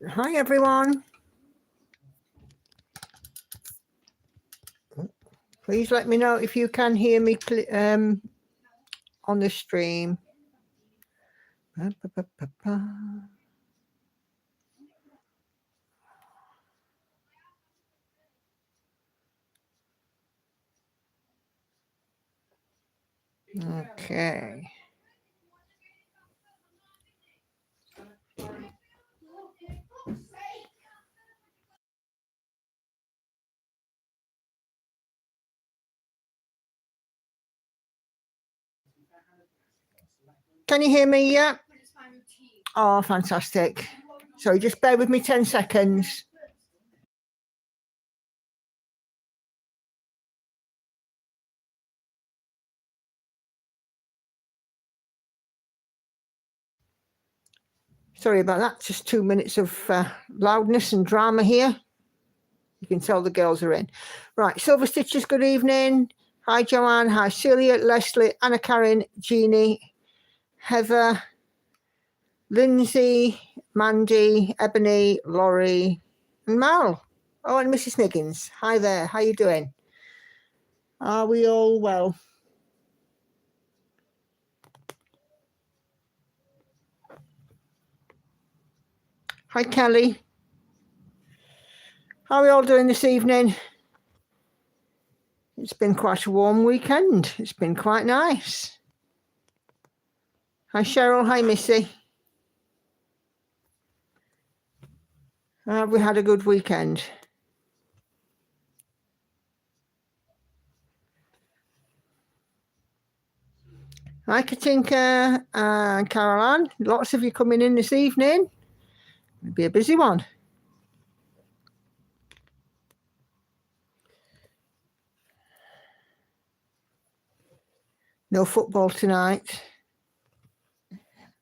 Hi, everyone. Please let me know if you can hear me on the stream. Okay. Can you hear me yet? Oh, fantastic. Sorry, just bear with me 10 seconds. Sorry about that. Just 2 minutes of loudness and drama here. You can tell the girls are in. Right, Silver Stitches, good evening. Hi, Joanne. Hi, Celia, Leslie, Anna Karen, Jeannie, Heather, Lindsay, Mandy, Ebony, Laurie, and Mal. Oh, and Mrs. Sniggins. Hi there. How you doing? Are we all well? Hi, Kelly. How are we all doing this evening? It's been quite a warm weekend. It's been quite nice. Hi, Cheryl. Hi, Missy. We had a good weekend. Hi, Katinka and Caroline. Lots of you coming in this evening. It'll be a busy one. No football tonight.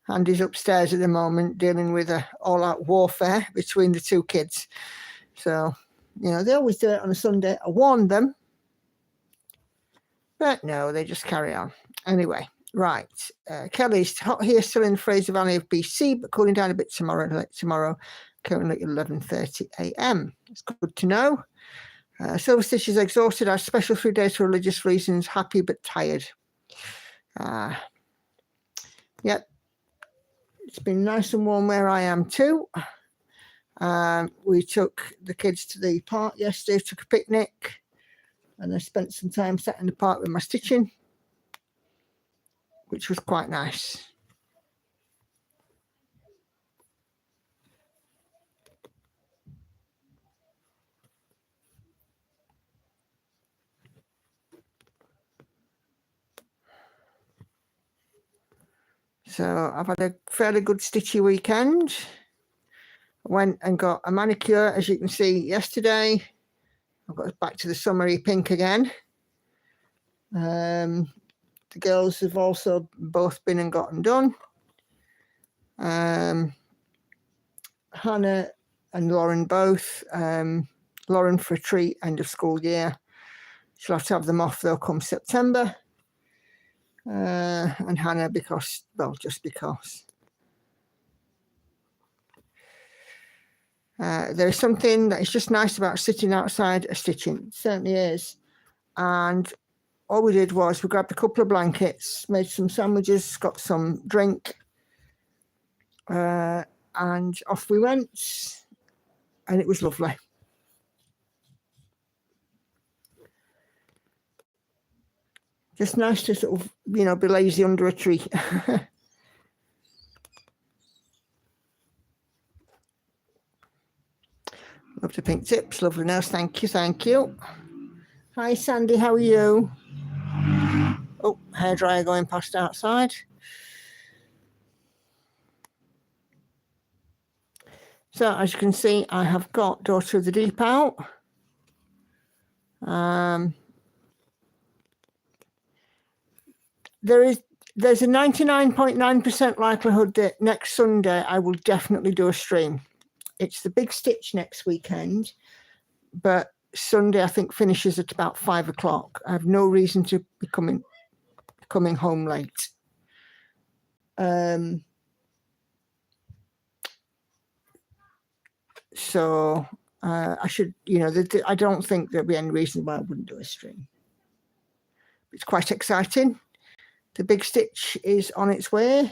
Andy's upstairs at the moment dealing with a all-out warfare between the two kids. So, you know, they always do it on a Sunday. I warned them. But no, they just carry on. Anyway, right. Kelly's hot here, still in the Fraser Valley of BC, but cooling down a bit tomorrow, currently at 11:30 a.m. It's good to know. Silver Stitch is exhausted. Our special 3 days for religious reasons. Happy but tired. Yep. It's been nice and warm where I am too. We took the kids to the park yesterday, took a picnic, and I spent some time sat in the park with my stitching, which was quite nice. So I've had a fairly good stitchy weekend. I went and got a manicure, as you can see, yesterday. I've got back to the summery pink again. The girls have also both been and gotten done. Hannah and Lauren both. Lauren for a treat, end of school year. She'll have to have them off, though, come September. And Hannah because, well, just because. There's something that is just nice about sitting outside a stitching. It certainly is. And all we did was we grabbed a couple of blankets, made some sandwiches, got some drink, and off we went. And it was lovely. Just nice to sort of, you know, be lazy under a tree. Love the pink tips. Lovely nails. Thank you. Thank you. Hi, Sandy. How are you? Oh, hairdryer going past outside. So, as you can see, I have got Daughter of the Deep out. There's a 99.9% likelihood that next Sunday I will definitely do a stream. It's the big stitch next weekend, but Sunday I think finishes at about 5 o'clock. I have no reason to be coming home late. So I should, you know, I don't think there'll be any reason why I wouldn't do a stream. It's quite exciting. The big stitch is on its way.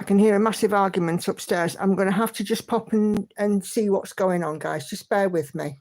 I can hear a massive argument upstairs. I'm going to have to just pop and see what's going on, guys. Just bear with me.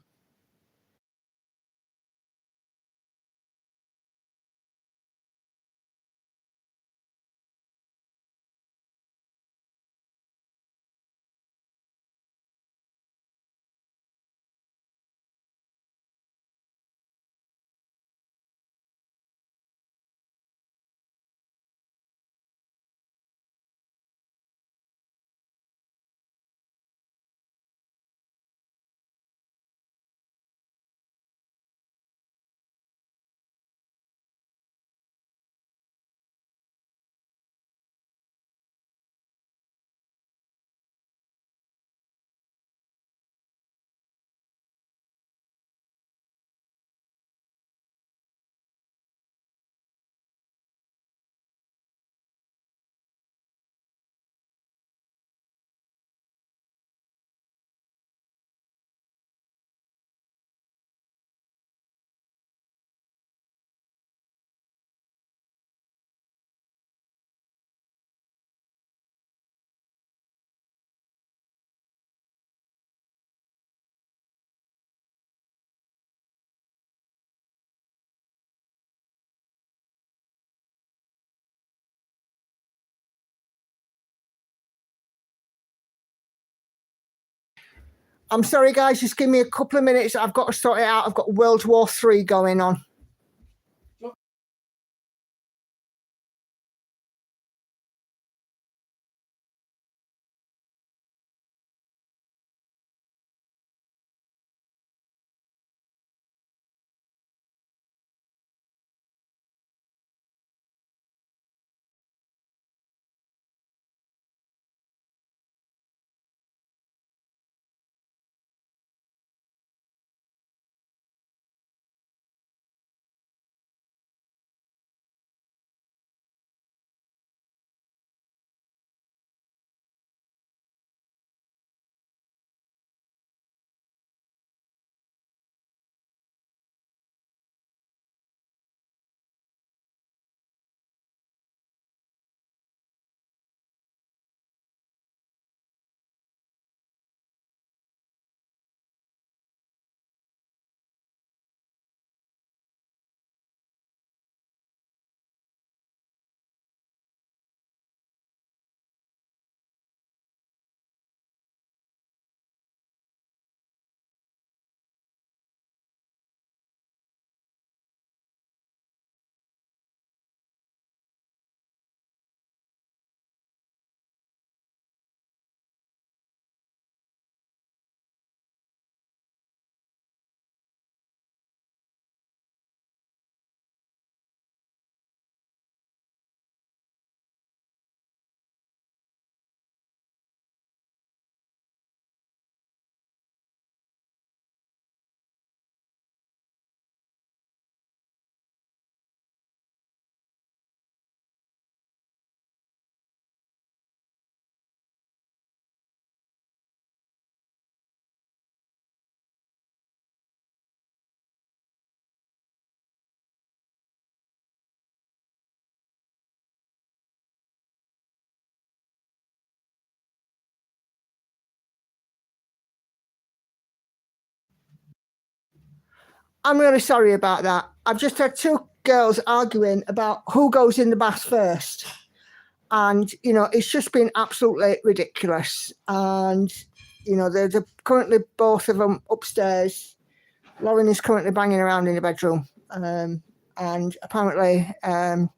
I'm sorry, guys. Just give me a couple of minutes. I've got to sort it out. I've got World War III going on. I'm really sorry about that. I've just had two girls arguing about who goes in the bath first. And, you know, it's just been absolutely ridiculous. And, you know, they're currently both of them upstairs. Lauren is currently banging around in the bedroom. And apparently I'm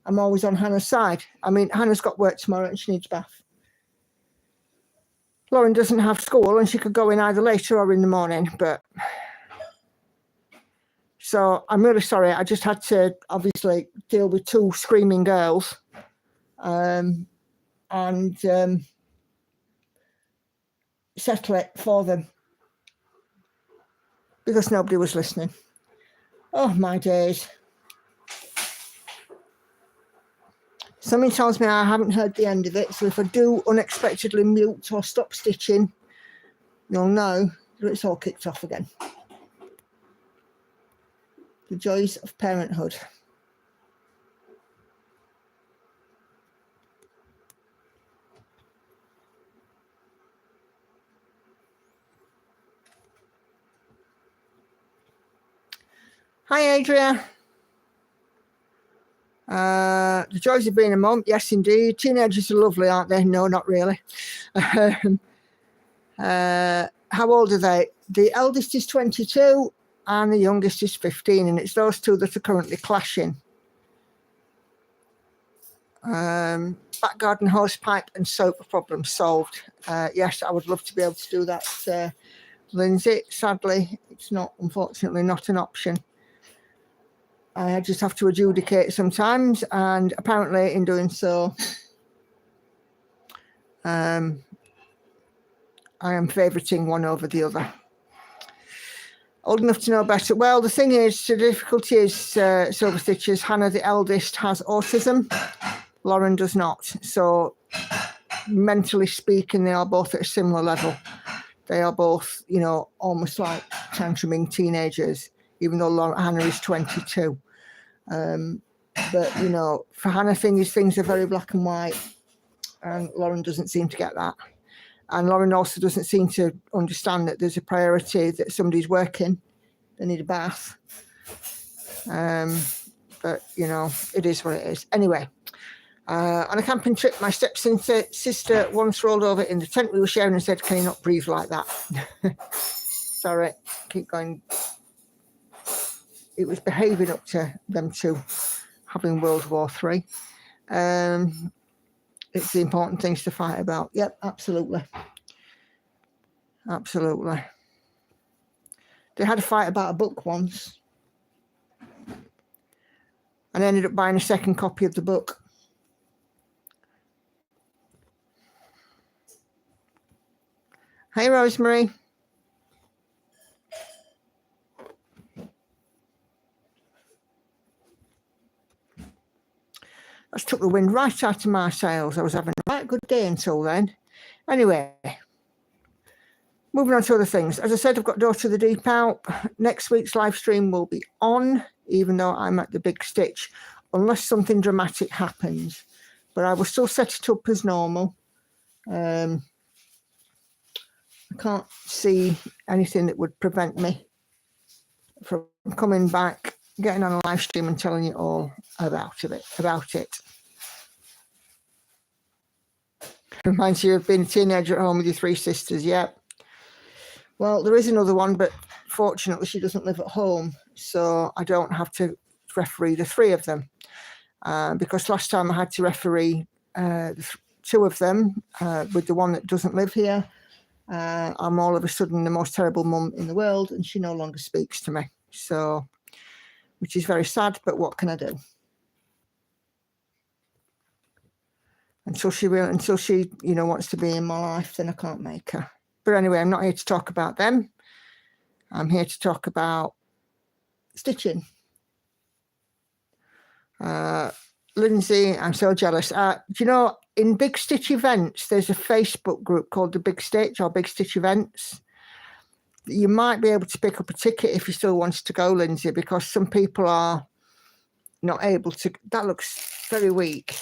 always on Hannah's side. I mean, Hannah's got work tomorrow and she needs a bath. Lauren doesn't have school and she could go in either later or in the morning, but... So I'm really sorry. I just had to obviously deal with two screaming girls. settle it for them because nobody was listening. Oh, my days. Something tells me I haven't heard the end of it, so if I do unexpectedly mute or stop stitching, you'll know that it's all kicked off again. The joys of parenthood. Hi, Adria. The joys of being a mum. Yes, indeed. Teenagers are lovely, aren't they? No, not really. How old are they? The eldest is 22 and the youngest is 15, and it's those two that are currently clashing. Back garden hosepipe and soap problem solved. Yes, I would love to be able to do that, Lindsay. Sadly, it's not, unfortunately, not an option. I just have to adjudicate sometimes, and apparently in doing so, I am favouriting one over the other. Old enough to know better. Well, the thing is, the difficulty is, Silver Stitches, Hannah, the eldest, has autism. Lauren does not. So, mentally speaking, they are both at a similar level. They are both, you know, almost like tantruming teenagers, even though Hannah is 22. But, you know, for Hannah, things are very black and white, and Lauren doesn't seem to get that. And Lauren also doesn't seem to understand that there's a priority that somebody's working. They need a bath. But, you know, it is what it is. Anyway, on a camping trip, my stepsister once rolled over in the tent we were sharing and said, "Can you not breathe like that?" Sorry, keep going. It was behaving up to them two having World War III. It's the important things to fight about. Yep, absolutely. Absolutely. They had a fight about a book once and ended up buying a second copy of the book. Hey, Rosemary. That's took the wind right out of my sails. I was having a quite good day until then. Anyway, moving on to other things. As I said, I've got Daughter of the Deep out. Next week's live stream will be on, even though I'm at the Big Stitch, unless something dramatic happens. But I will still set it up as normal. I can't see anything that would prevent me from coming back, getting on a live stream and telling you all about it. Reminds you of being a teenager at home with your three sisters. Yep. Well, there is another one, but fortunately she doesn't live at home, so I don't have to referee the three of them. Because last time I had to referee two of them with the one that doesn't live here. I'm all of a sudden the most terrible mum in the world, and she no longer speaks to me. So, which is very sad, but what can I do? Until she, you know, wants to be in my life, then I can't make her. But anyway, I'm not here to talk about them. I'm here to talk about stitching. Lindsay, I'm so jealous. Do you know, in Big Stitch events, there's a Facebook group called the Big Stitch or Big Stitch Events. You might be able to pick up a ticket if you still wanted to go, Lindsay, because some people are not able to. That looks very weak.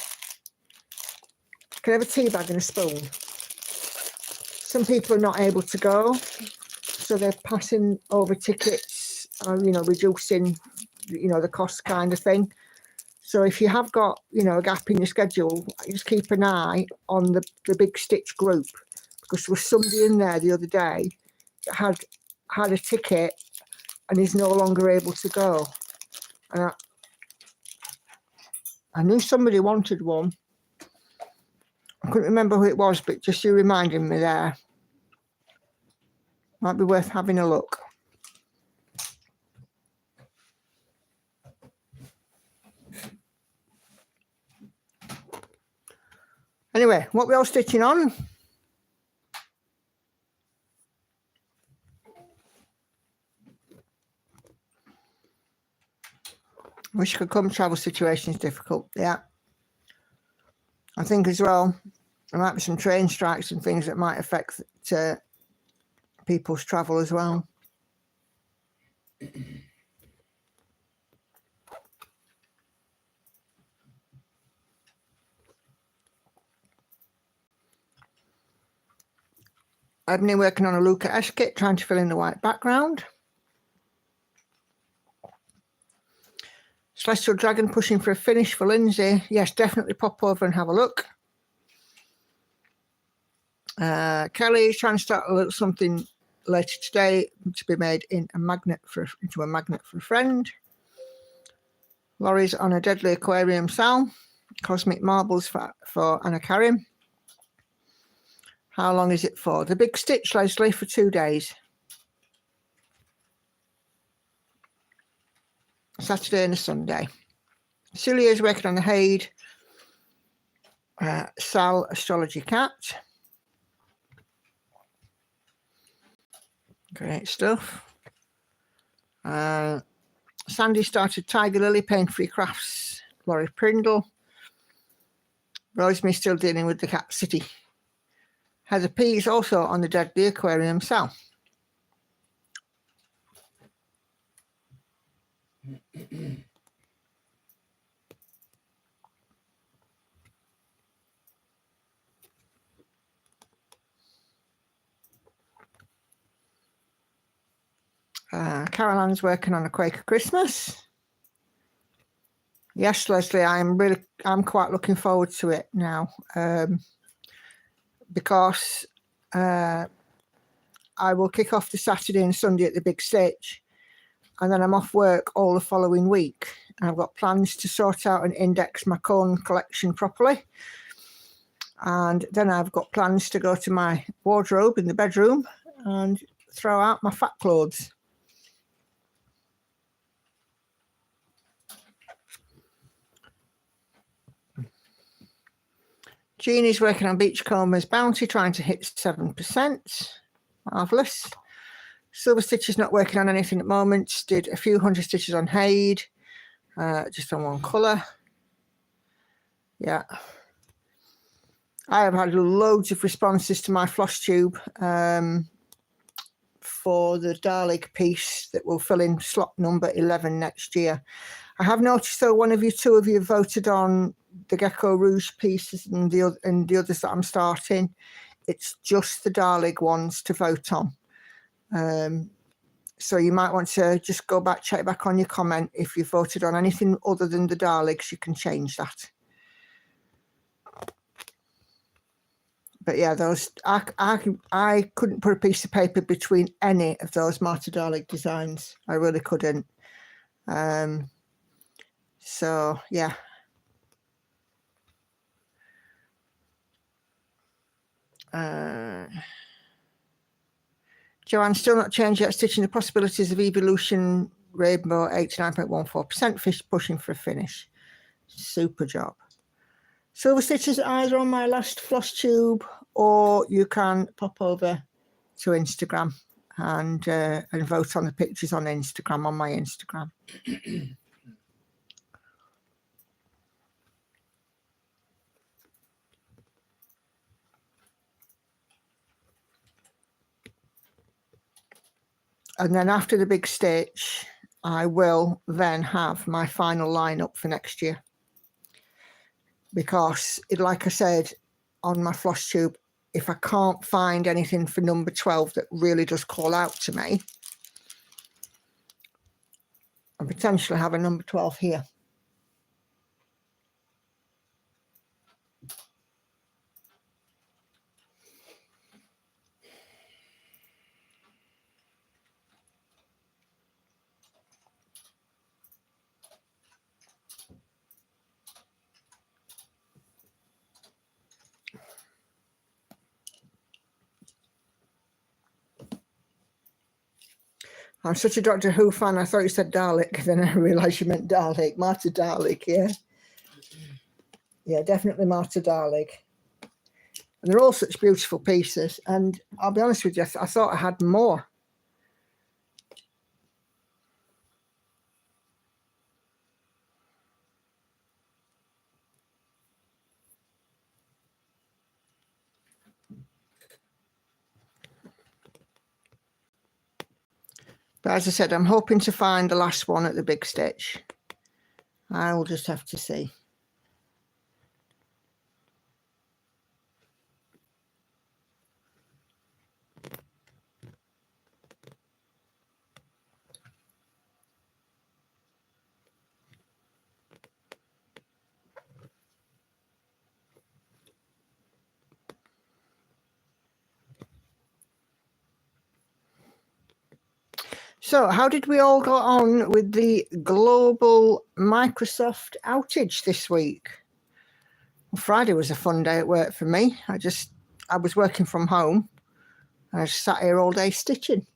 Can I have a tea bag and a spoon? Some people are not able to go, so they're passing over tickets, you know, reducing, you know, the cost kind of thing. So if you have got, you know, a gap in your schedule, just keep an eye on the Big Stitch group, because there was somebody in there the other day that had a ticket and is no longer able to go. And I knew somebody wanted one. I couldn't remember who it was, but just you reminding me there. Might be worth having a look. Anyway, what we all stitching on? Wish you could come. Travel situation is difficult. Yeah. I think as well, there might be some train strikes and things that might affect people's travel as well. I've been working on a Luca Esch kit, trying to fill in the white background. Celestial Dragon pushing for a finish for Lindsay. Yes, definitely pop over and have a look. Kelly is trying to start a little something later today to be made into a magnet for a friend. Laurie's on a deadly aquarium cell. Cosmic marbles for Anna Karim. How long is it for? The big stitch, Leslie, for 2 days. Saturday and a Sunday. Celia is working on the Haid Sal Astrology Cat. Great stuff. Sandy started Tiger Lily, Pain-Free Crafts, Laurie Prindle. Rosemary still dealing with the Cat City. Heather P is also on the Deadly Aquarium cell. Caroline's working on a Quaker Christmas. Yes, Leslie, I'm quite looking forward to it now, because I will kick off the Saturday and Sunday at the big stage, and then I'm off work all the following week. And I've got plans to sort out and index my cone collection properly, and then I've got plans to go to my wardrobe in the bedroom and throw out my fat clothes. Jeannie's working on Beachcomber's Bounty, trying to hit 7%. Marvellous. Silver Stitch is not working on anything at the moment. Did a few hundred stitches on Haid, just on one colour. Yeah. I have had loads of responses to my floss tube for the Dalek piece that will fill in slot number 11 next year. I have noticed, though, two of you voted on the Gecko Rouge pieces and the others that I'm starting. It's just the Dalek ones to vote on. So you might want to just go back, check back on your comment. If you voted on anything other than the Daleks, you can change that. But yeah, those I couldn't put a piece of paper between any of those Marta Dalek designs. I really couldn't. So yeah. Joanne, still not changed yet. Stitching the possibilities of evolution. Rainbow 89.14%. Fish pushing for a finish. Super job. Silver Stitch's eyes are on my last floss tube, or you can pop over to Instagram and vote on the pictures on Instagram, on my Instagram. And then after the big stitch, I will then have my final lineup for next year. Because, like I said, on my floss tube, if I can't find anything for number 12 that really does call out to me, I potentially have a number 12 here. I'm such a Doctor Who fan, I thought you said Dalek, then I realised you meant Dalek. Marta Dalek, yeah. Yeah, definitely Marta Dalek. And they're all such beautiful pieces. And I'll be honest with you, I thought I had more. But as I said, I'm hoping to find the last one at the big stitch. I will just have to see. So how did we all go on with the global Microsoft outage this week? Well, Friday was a fun day at work for me. I was working from home and I just sat here all day stitching.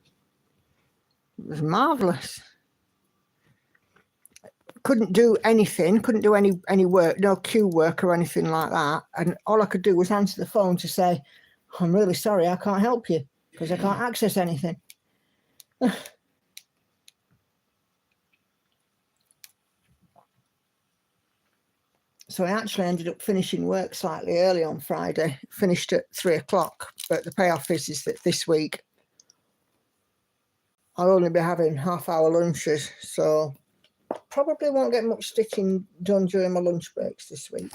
It was marvellous. Couldn't do anything, couldn't do any work, no queue work or anything like that. And all I could do was answer the phone to say, I'm really sorry, I can't help you because I can't access anything. So I actually ended up finishing work slightly early on Friday, finished at 3 o'clock. But the payoff is that this week I'll only be having half-hour lunches, so probably won't get much stitching done during my lunch breaks this week.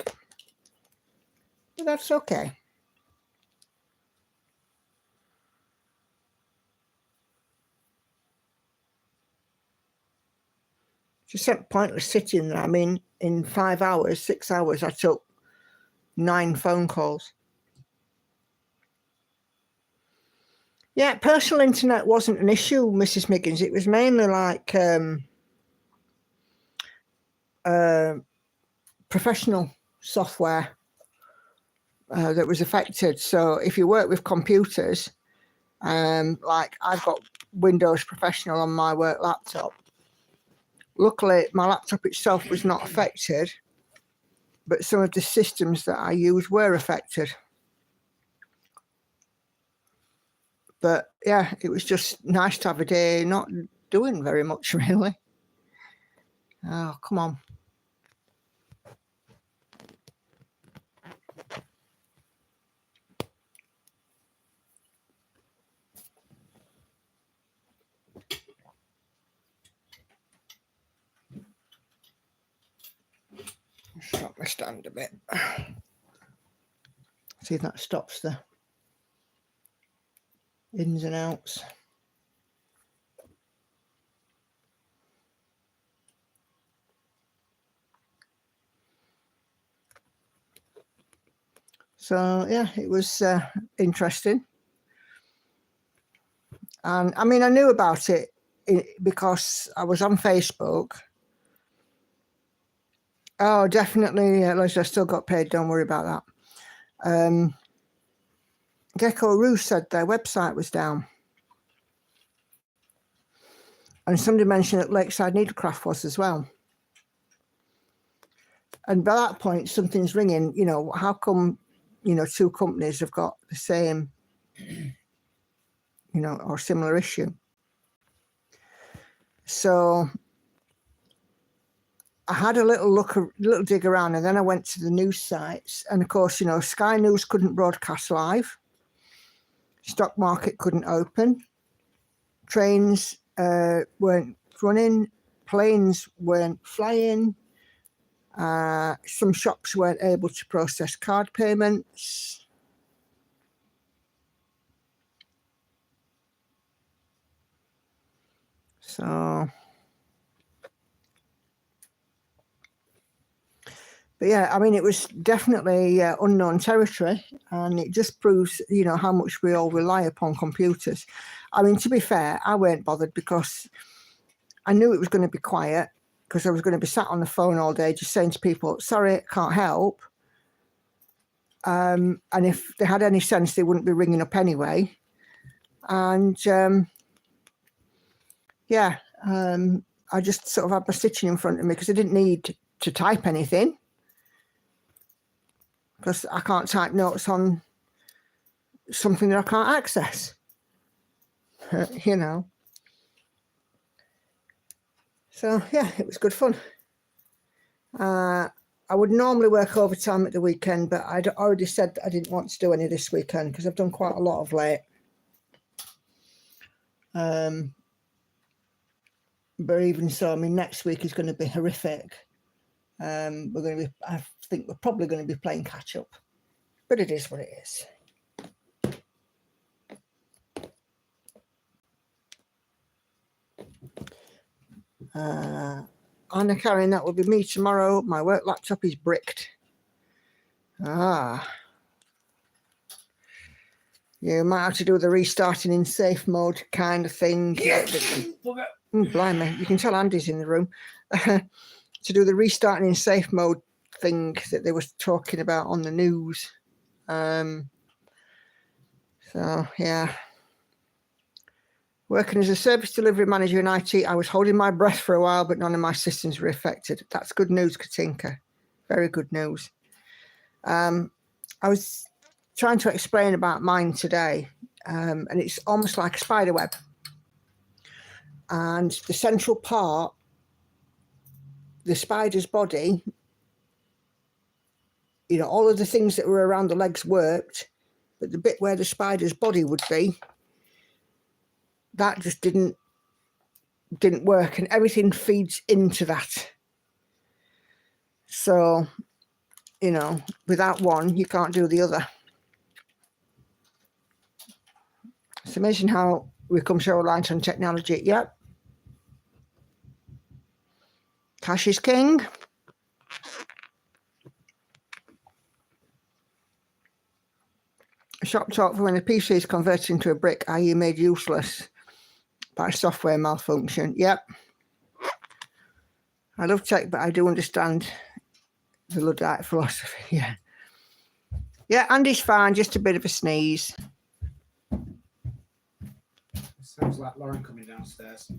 But that's okay. Just pointless sitting there. I mean, in 5 hours, 6 hours, I took 9 phone calls. Yeah, personal internet wasn't an issue, Mrs. Miggins. It was mainly like professional software that was affected. So if you work with computers, like I've got Windows Professional on my work laptop. Luckily, my laptop itself was not affected, but some of the systems that I use were affected. But yeah, it was just nice to have a day not doing very much, really. Oh, come on. Stop my stand a bit. See if that stops the ins and outs. So yeah, it was interesting. And I mean, I knew about it because I was on Facebook. Oh, definitely, Leslie, I still got paid. Don't worry about that. Gecko Roo said their website was down. And somebody mentioned that Lakeside Needlecraft was as well. And by that point, something's ringing, you know, how come, you know, 2 companies have got the same, you know, or similar issue? So I had a little dig around, and then I went to the news sites. And of course, you know, Sky News couldn't broadcast live. Stock market couldn't open. Trains weren't running. Planes weren't flying. Some shops weren't able to process card payments. So, but yeah, I mean, it was definitely unknown territory, and it just proves, you know, how much we all rely upon computers. I mean, to be fair, I weren't bothered because I knew it was going to be quiet, because I was going to be sat on the phone all day just saying to people, sorry, can't help. And if they had any sense, they wouldn't be ringing up anyway. And yeah, I just sort of had my stitching in front of me because I didn't need to type anything, because I can't type notes on something that I can't access, you know. So yeah, it was good fun. I would normally work overtime at the weekend, but I'd already said that I didn't want to do any this weekend because I've done quite a lot of late. But even so, I mean, next week is going to be horrific. We're going to be, I think we're probably going to be playing catch up, but it is what it is. Anna Karen, that will be me tomorrow. My work laptop is bricked. You might have to do the restarting in safe mode kind of thing. Blimey, you can tell Andy's in the room. To do the restarting in safe mode thing that they were talking about on the news. So, yeah. Working as a service delivery manager in IT, I was holding my breath for a while, but none of my systems were affected. That's good news, Katinka. Very good news. I was trying to explain about mine today, and it's almost like a spider web. And the central part, the spider's body, you know, all of the things that were around the legs worked, but the bit where the spider's body would be, that just didn't work, and everything feeds into that. So, you know, without one, you can't do the other. It's amazing how we come so reliant on technology. Yep. Cash is king. Shop talk for when a PC is converted into a brick, are you made useless by software malfunction? Yep. I love tech, but I do understand the Luddite philosophy. Yeah. Yeah, Andy's fine, just a bit of a sneeze. Sounds like Lauren coming downstairs.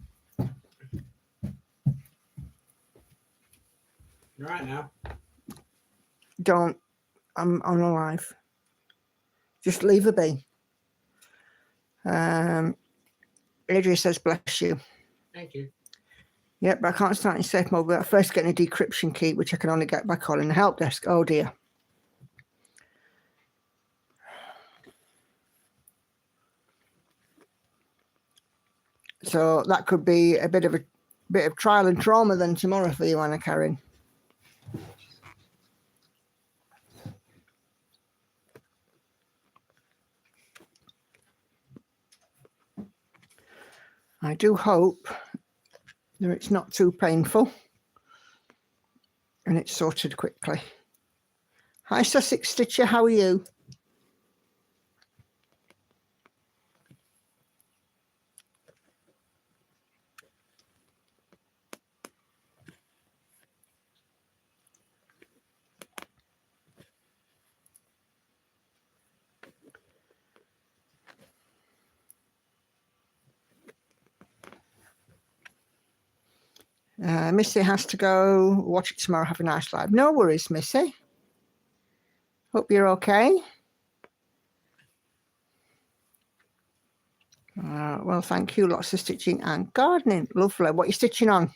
You're right now. Don't. I'm on a live. Just leave her be. Adria says, bless you. Thank you. Yep, but I can't start in safe mode without first getting a decryption key, which I can only get by calling the help desk. Oh dear. So that could be a bit of trial and trauma then tomorrow for you, Anna Karen. I do hope that it's not too painful and it's sorted quickly. Hi, Sussex Stitcher, how are you? Missy has to go watch it tomorrow. Have a nice live. No worries, Missy. Hope you're okay. Well, thank you. Lots of stitching and gardening. Lovely. What are you stitching on?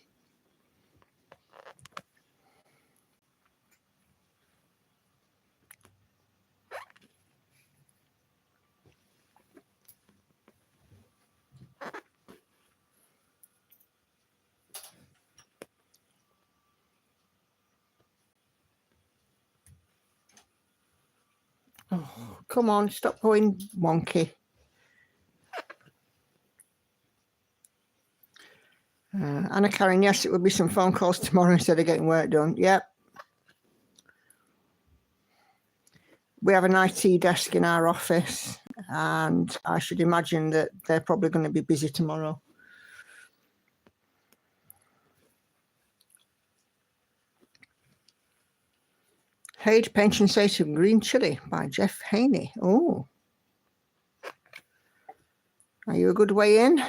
Oh, come on, stop going wonky. Anna Karen, yes, it will be some phone calls tomorrow instead of getting work done. Yep. We have an IT desk in our office, and I should imagine that they're probably going to be busy tomorrow. Hayde Pension Station Green Chili by Jeff Haney. Oh. Are you a good way in?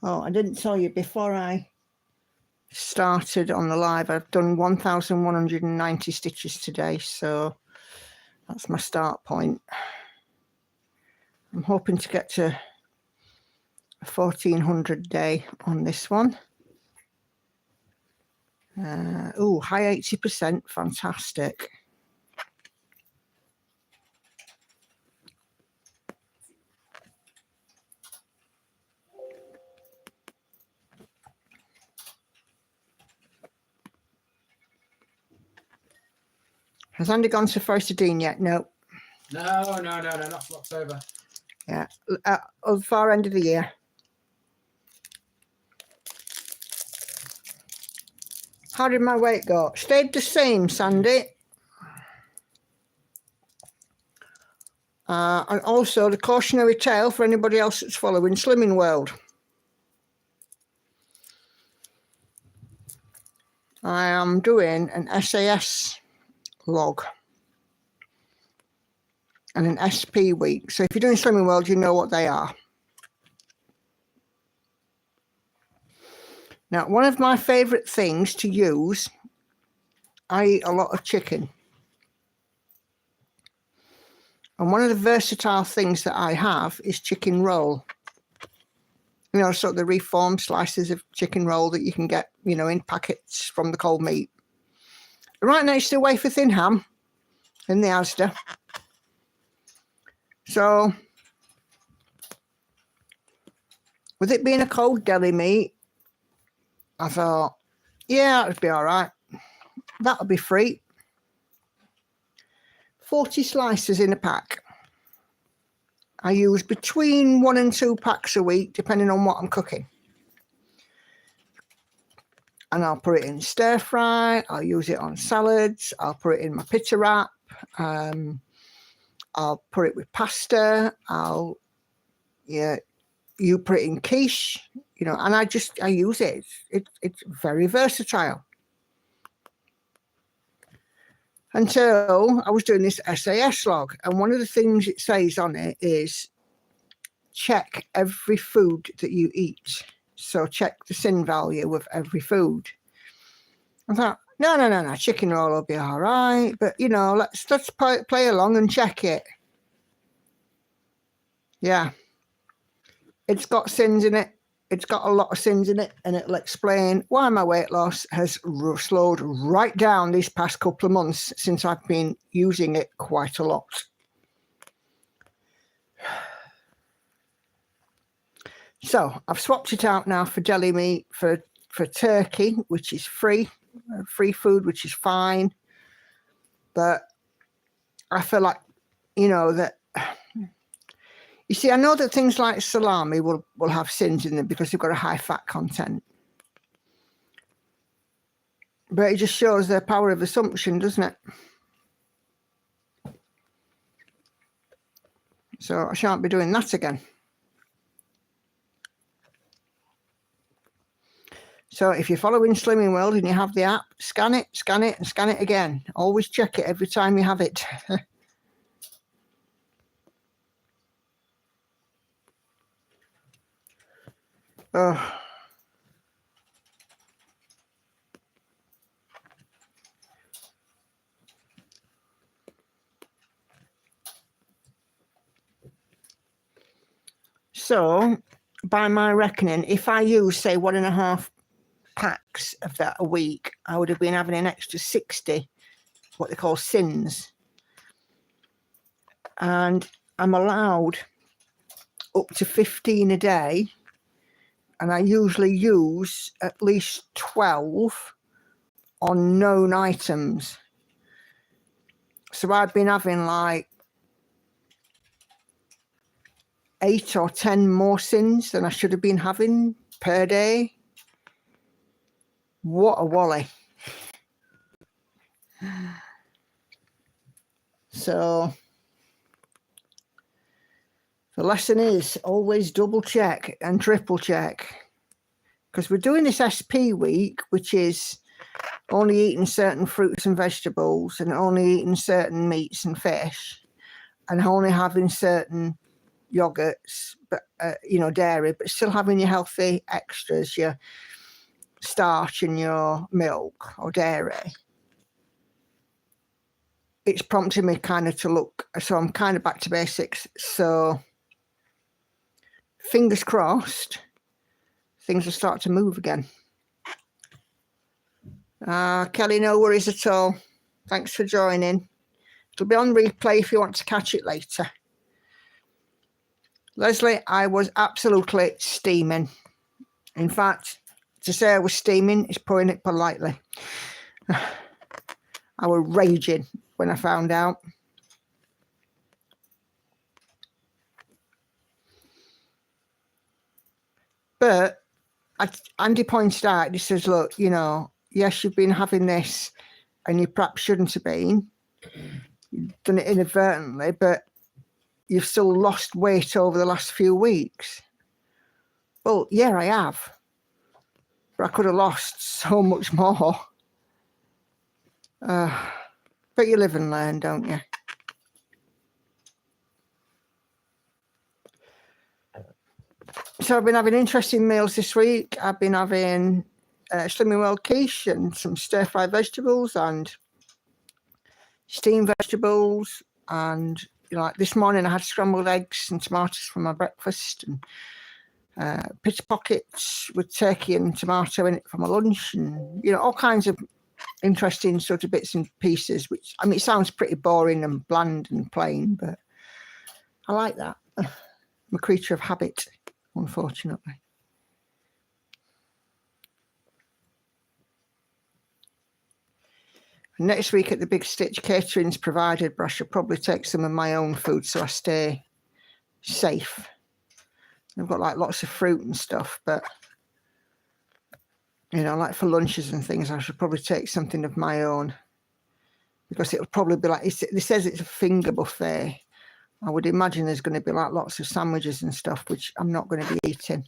Oh, I didn't tell you before I started on the live. I've done 1,190 stitches today, so that's my start point. I'm hoping to get to 1,400 day on this one. Oh, high 80%, fantastic. Has Andy gone to Forest of Dean yet? No. No, not till October. Yeah, at the far end of the year. How did my weight go? Stayed the same, Sandy. And also the cautionary tale for anybody else that's following Slimming World. I am doing an SAS log and an SP week. So if you're doing Slimming World, you know what they are. Now, one of my favourite things to use, I eat a lot of chicken. And one of the versatile things that I have is chicken roll. You know, sort of the reformed slices of chicken roll that you can get, you know, in packets from the cold meat. Right next to wafer thin ham in the Asda. So, with it being a cold deli meat, I thought, yeah, it'd be all right. That'll be free. 40 slices in a pack. I use between 1 and 2 packs a week, depending on what I'm cooking. And I'll put it in stir fry. I'll use it on salads. I'll put it in my pita wrap. I'll put it with pasta. You put it in quiche, you know, and I use it. It's very versatile. Until I was doing this SAS log, and one of the things it says on it is check every food that you eat. So check the sin value of every food. I thought, no, chicken roll will be all right, but you know, let's play along and check it. Yeah, it's got sins in it. It's got a lot of sins in it, and it'll explain why my weight loss has slowed right down these past couple of months since I've been using it quite a lot. So I've swapped it out now for deli meat, for turkey, which is free food, which is fine. But I feel like, you know, that... You see, I know that things like salami will have sins in them because they've got a high fat content. But it just shows their power of assumption, doesn't it? So I shan't be doing that again. So if you're following Slimming World and you have the app, scan it, and scan it again. Always check it every time you have it. Oh. So, by my reckoning, if I use, say, 1.5 packs of that a week, I would have been having an extra 60, what they call sins. And I'm allowed up to 15 a day. And I usually use at least 12 on known items. So I've been having like 8 or 10 more sins than I should have been having per day. What a wally. So the lesson is always double check and triple check, because we're doing this SP week, which is only eating certain fruits and vegetables and only eating certain meats and fish and only having certain yogurts, but you know, dairy, but still having your healthy extras, your starch in your milk or dairy, it's prompted me kind of to look. So I'm kind of back to basics. So fingers crossed, things will start to move again. Kelly, no worries at all. Thanks for joining. It'll be on replay if you want to catch it later. Leslie, I was absolutely steaming. In fact, to say I was steaming is putting it politely. I was raging when I found out. But Andy pointed out, he says, look, you know, yes, you've been having this and you perhaps shouldn't have been. You've done it inadvertently, but you've still lost weight over the last few weeks. Well, yeah, I have. But I could have lost so much more. But you live and learn, don't you? So I've been having interesting meals this week. I've been having Slimming World quiche and some stir-fried vegetables and steamed vegetables. And you know, like this morning I had scrambled eggs and tomatoes for my breakfast, and pita pockets with turkey and tomato in it for my lunch, and you know, all kinds of interesting sort of bits and pieces, which, I mean, it sounds pretty boring and bland and plain, but I like that. I'm a creature of habit, unfortunately. Next week at the Big Stitch, catering's provided, but I should probably take some of my own food so I stay safe. I've got like lots of fruit and stuff, but you know, like for lunches and things, I should probably take something of my own, because it'll probably be like, it says it's a finger buffet. I would imagine there's going to be like lots of sandwiches and stuff, which I'm not going to be eating.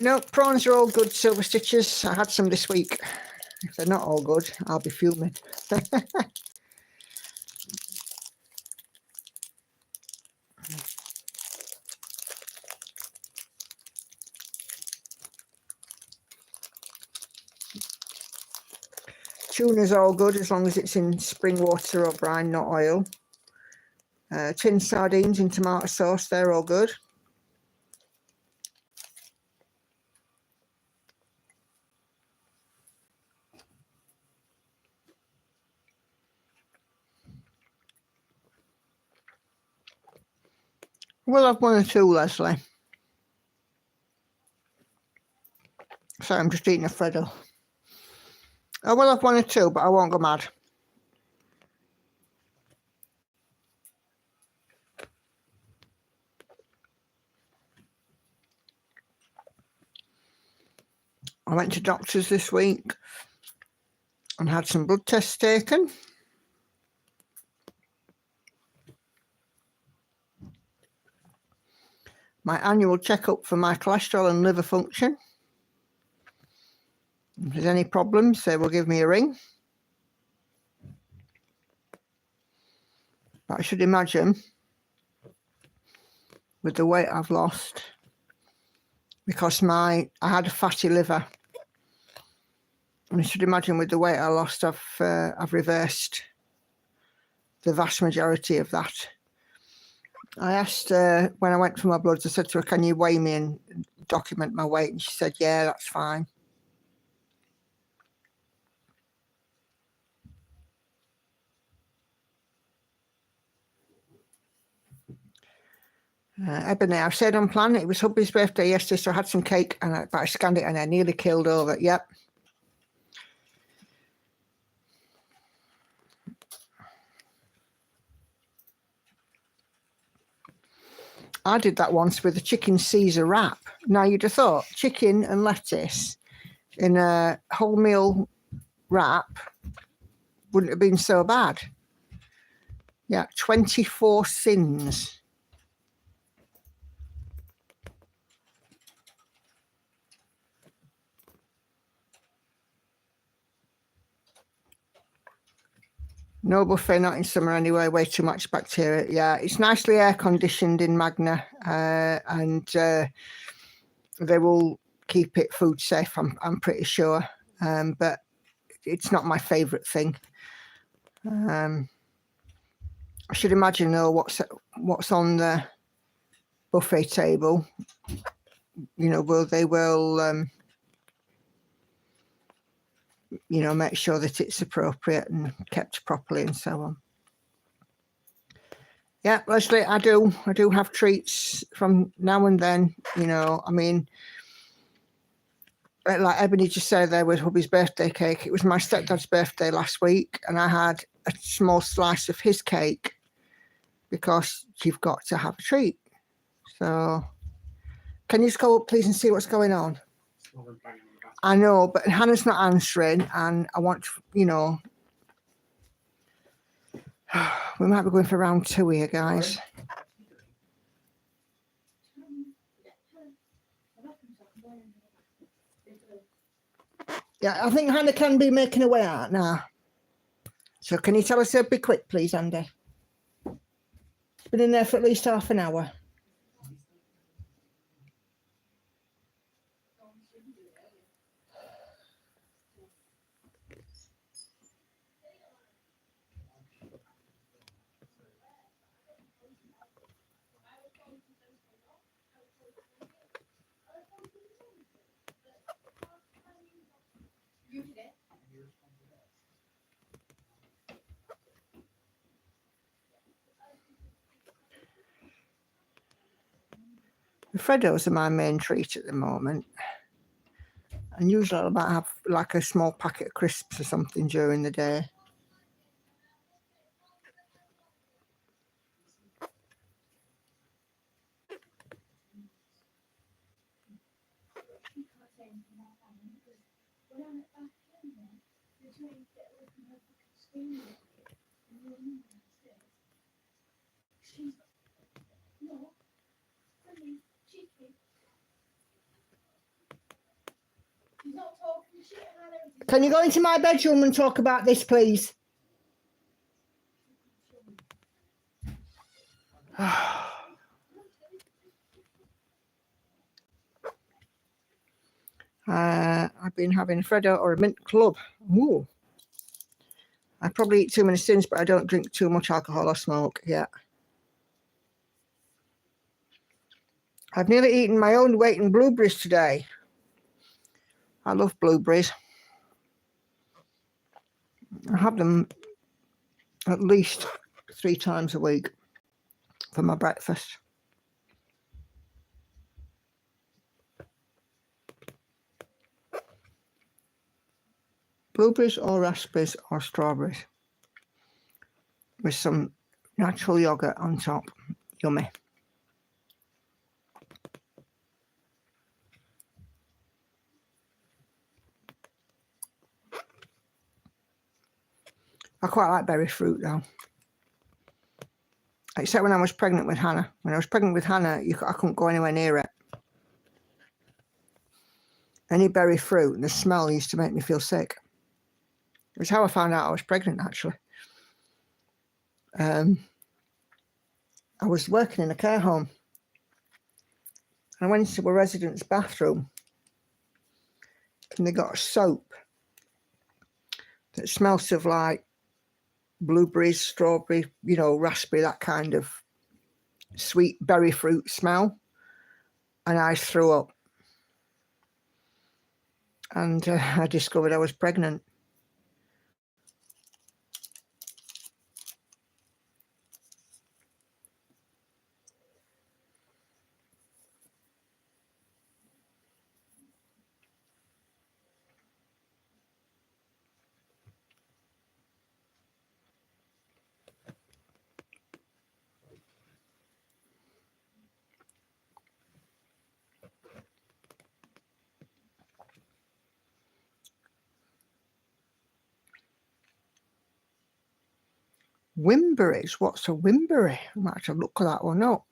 No, prawns are all good, Silver Stitches. I had some this week. If they're not all good, I'll be fuming. Tuna's all good as long as it's in spring water or brine, not oil. Tin sardines in tomato sauce, they're all good. We'll have one or two, Leslie. Sorry, I'm just eating a Freddo. I will have one or two, but I won't go mad. I went to doctors this week and had some blood tests taken. My annual checkup for my cholesterol and liver function. If there's any problems, they will give me a ring. But I should imagine, with the weight I've lost, because I had a fatty liver, and I should imagine with the weight I lost, I've reversed the vast majority of that. I asked when I went for my bloods, I said to her, can you weigh me and document my weight? And she said, yeah, that's fine. Ebony, I've said on plan, it was hubby's birthday yesterday, so I had some cake, but I scanned it and I nearly killed over. Yep. I did that once with a chicken Caesar wrap. Now, you'd have thought chicken and lettuce in a wholemeal wrap wouldn't have been so bad. Yeah, 24 sins. No buffet, not in summer anyway. Way too much bacteria. Yeah, it's nicely air conditioned in Magna, and they will keep it food safe. I'm pretty sure, but it's not my favourite thing. I should imagine though what's on the buffet table. You know, they will you know, make sure that it's appropriate and kept properly and so on. Yeah, Leslie, I do have treats from now and then. You know, I mean, like Ebony just said there with hubby's birthday cake. It was my stepdad's birthday last week, and I had a small slice of his cake because you've got to have a treat. So, can you just go up, please, and see what's going on? I know, but Hannah's not answering, and I want to, you know, we might be going for round 2 here, guys. Yeah, I think Hannah can be making her way out now. So can you tell us to be quick, please, Andy? It's been in there for at least half an hour. The Freddos are my main treat at the moment. And usually I might have like a small packet of crisps or something during the day. Can you go into my bedroom and talk about this, please? I've been having a Freddo or a mint club. Ooh. I probably eat too many sins, but I don't drink too much alcohol or smoke. Yeah. I've nearly eaten my own weight in blueberries today. I love blueberries. I have them at least 3 times a week for my breakfast. Blueberries or raspberries or strawberries with some natural yogurt on top. Yummy. I quite like berry fruit though. Except when I was pregnant with Hannah. When I was pregnant with Hannah, I couldn't go anywhere near it. Any berry fruit, the smell used to make me feel sick. It was how I found out I was pregnant, actually. I was working in a care home. I went into a resident's bathroom and they got a soap that smelt of like blueberries, strawberry, you know, raspberry, that kind of sweet berry fruit smell. And I threw up. And I discovered I was pregnant. Wimberries? What's a wimberry? I might have to look that one up.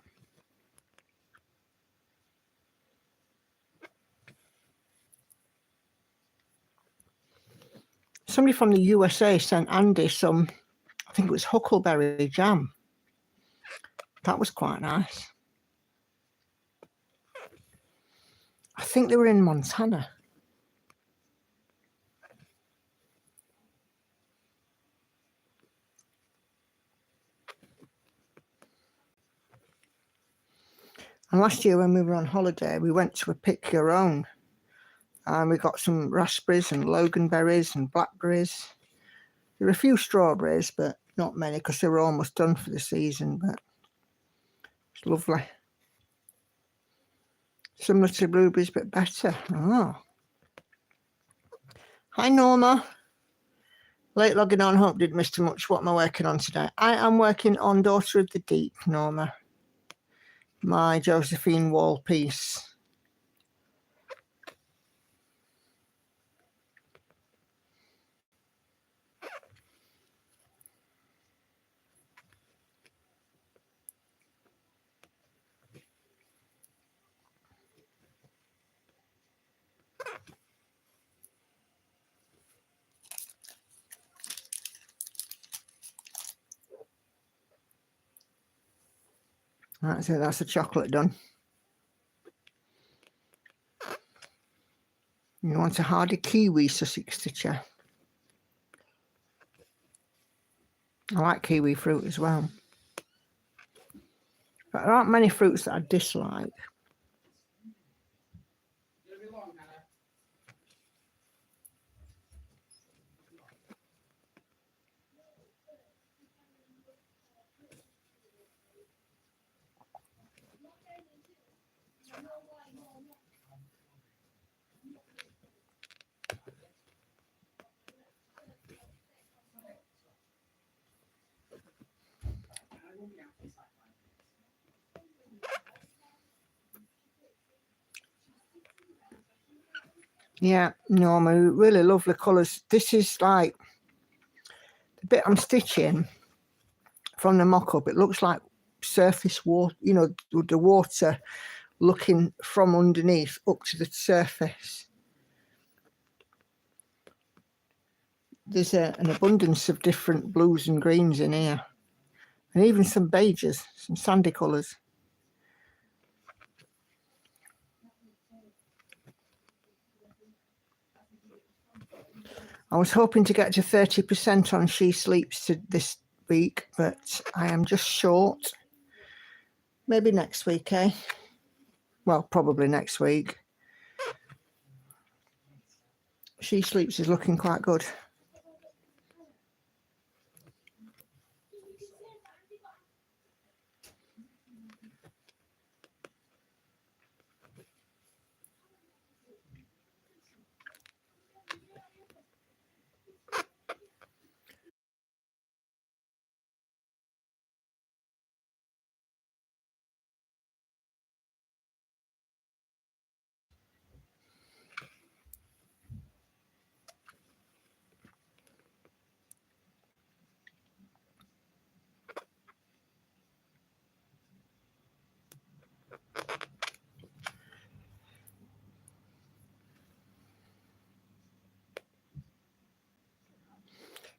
Somebody from the USA sent Andy some I think it was huckleberry jam. That was quite nice. I think they were in Montana. And last year when we were on holiday, we went to a pick your own. And we got some raspberries and loganberries and blackberries. There were a few strawberries, but not many because they were almost done for the season. But it's lovely. Similar to blueberries, but better. Oh. Hi, Norma. Late logging on. Hope didn't miss too much. What am I working on today? I am working on Daughter of the Deep, Norma. My Josephine Wall piece. That's it, that's the chocolate done. You want a hardy kiwi Sussex stitcher. I like kiwi fruit as well. But there aren't many fruits that I dislike. Yeah, Norma, really lovely colours. This is like the bit I'm stitching from the mock-up. It looks like surface water, you know, the water looking from underneath up to the surface. There's an abundance of different blues and greens in here. And even some beiges, some sandy colours. I was hoping to get to 30% on She Sleeps this week, but I am just short. Maybe next week, eh? Well, probably next week. She Sleeps is looking quite good.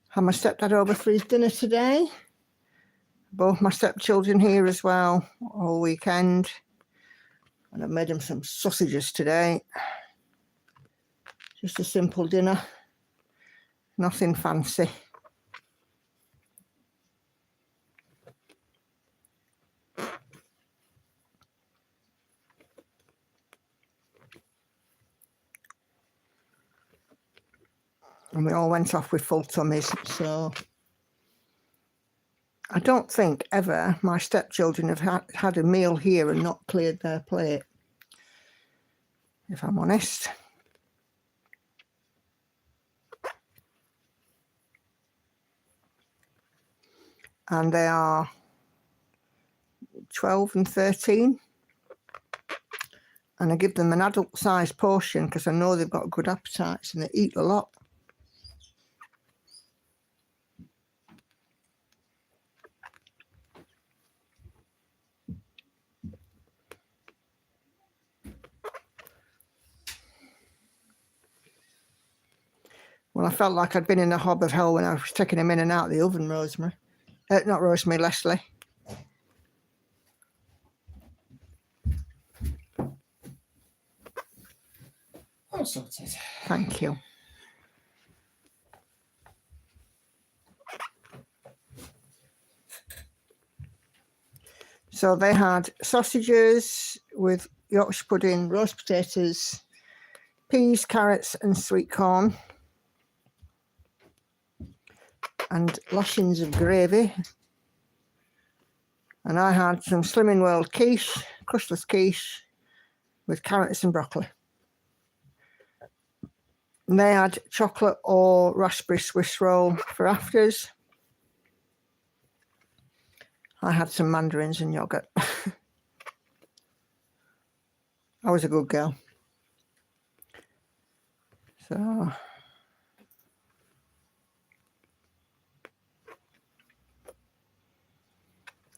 Had my stepdad over for his dinner today. Both my stepchildren here as well all weekend. And I made them some sausages today. Just a simple dinner. Nothing fancy. And we all went off with full tummies, so I don't think ever my stepchildren have had a meal here and not cleared their plate, if I'm honest. And they are 12 and 13. And I give them an adult-sized portion because I know they've got good appetites and they eat a lot. Well, I felt like I'd been in a hob of hell when I was taking them in and out of the oven, Rosemary. Not Rosemary, Leslie. All sorted. Thank you. So they had sausages with Yorkshire pudding, roast potatoes, peas, carrots and sweet corn, and lashings of gravy. And I had some Slimming World quiche, crustless quiche, with carrots and broccoli. And they had chocolate or raspberry Swiss roll for afters. I had some mandarins and yogurt. I was a good girl. So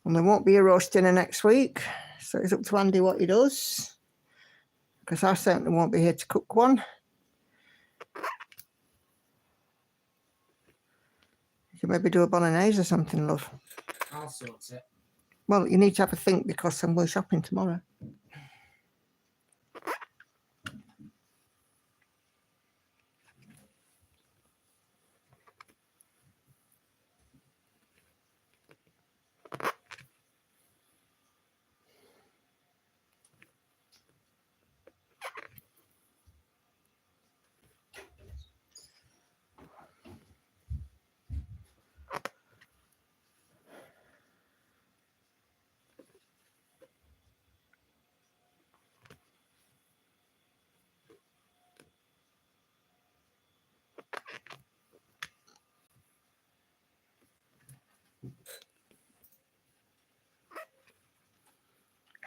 and there won't be a roast dinner next week, so it's up to Andy what he does, because I certainly won't be here to cook one. You could maybe do a bolognese or something, love. I'll sort it. Well, you need to have a think because I'm going shopping tomorrow.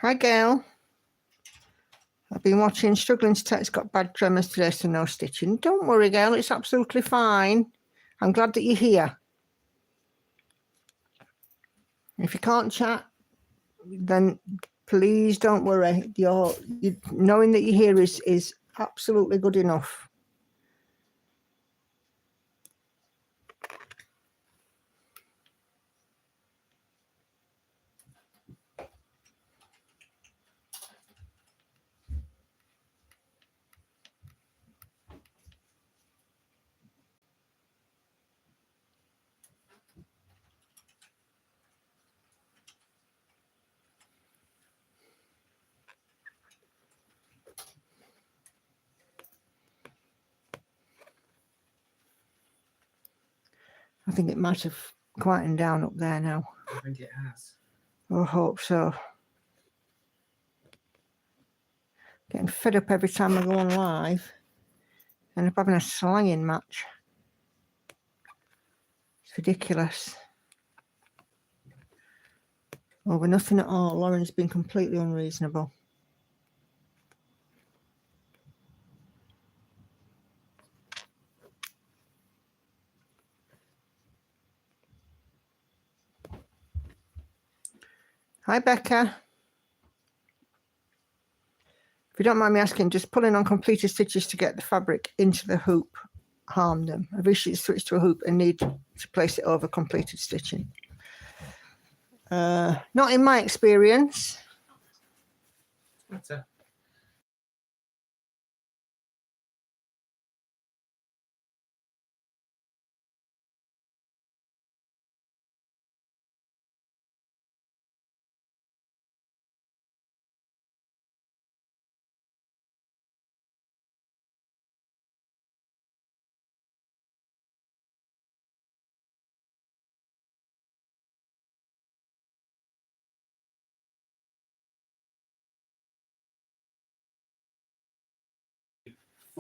Hi, Gail. I've been watching, struggling to tell. It's got bad tremors today, so no stitching. Don't worry, Gail, it's absolutely fine. I'm glad that you're here. If you can't chat, then please don't worry. Knowing that you're here is absolutely good enough. I think it might have quietened down up there now. I think it has. I hope so. Getting fed up every time I go on live. End up having a slanging match. It's ridiculous. Over nothing at all. Lauren's been completely unreasonable. Hi, Becca. If you don't mind me asking, just pulling on completed stitches to get the fabric into the hoop harm them? I've recently switched to a hoop and need to place it over completed stitching. Not in my experience. Better.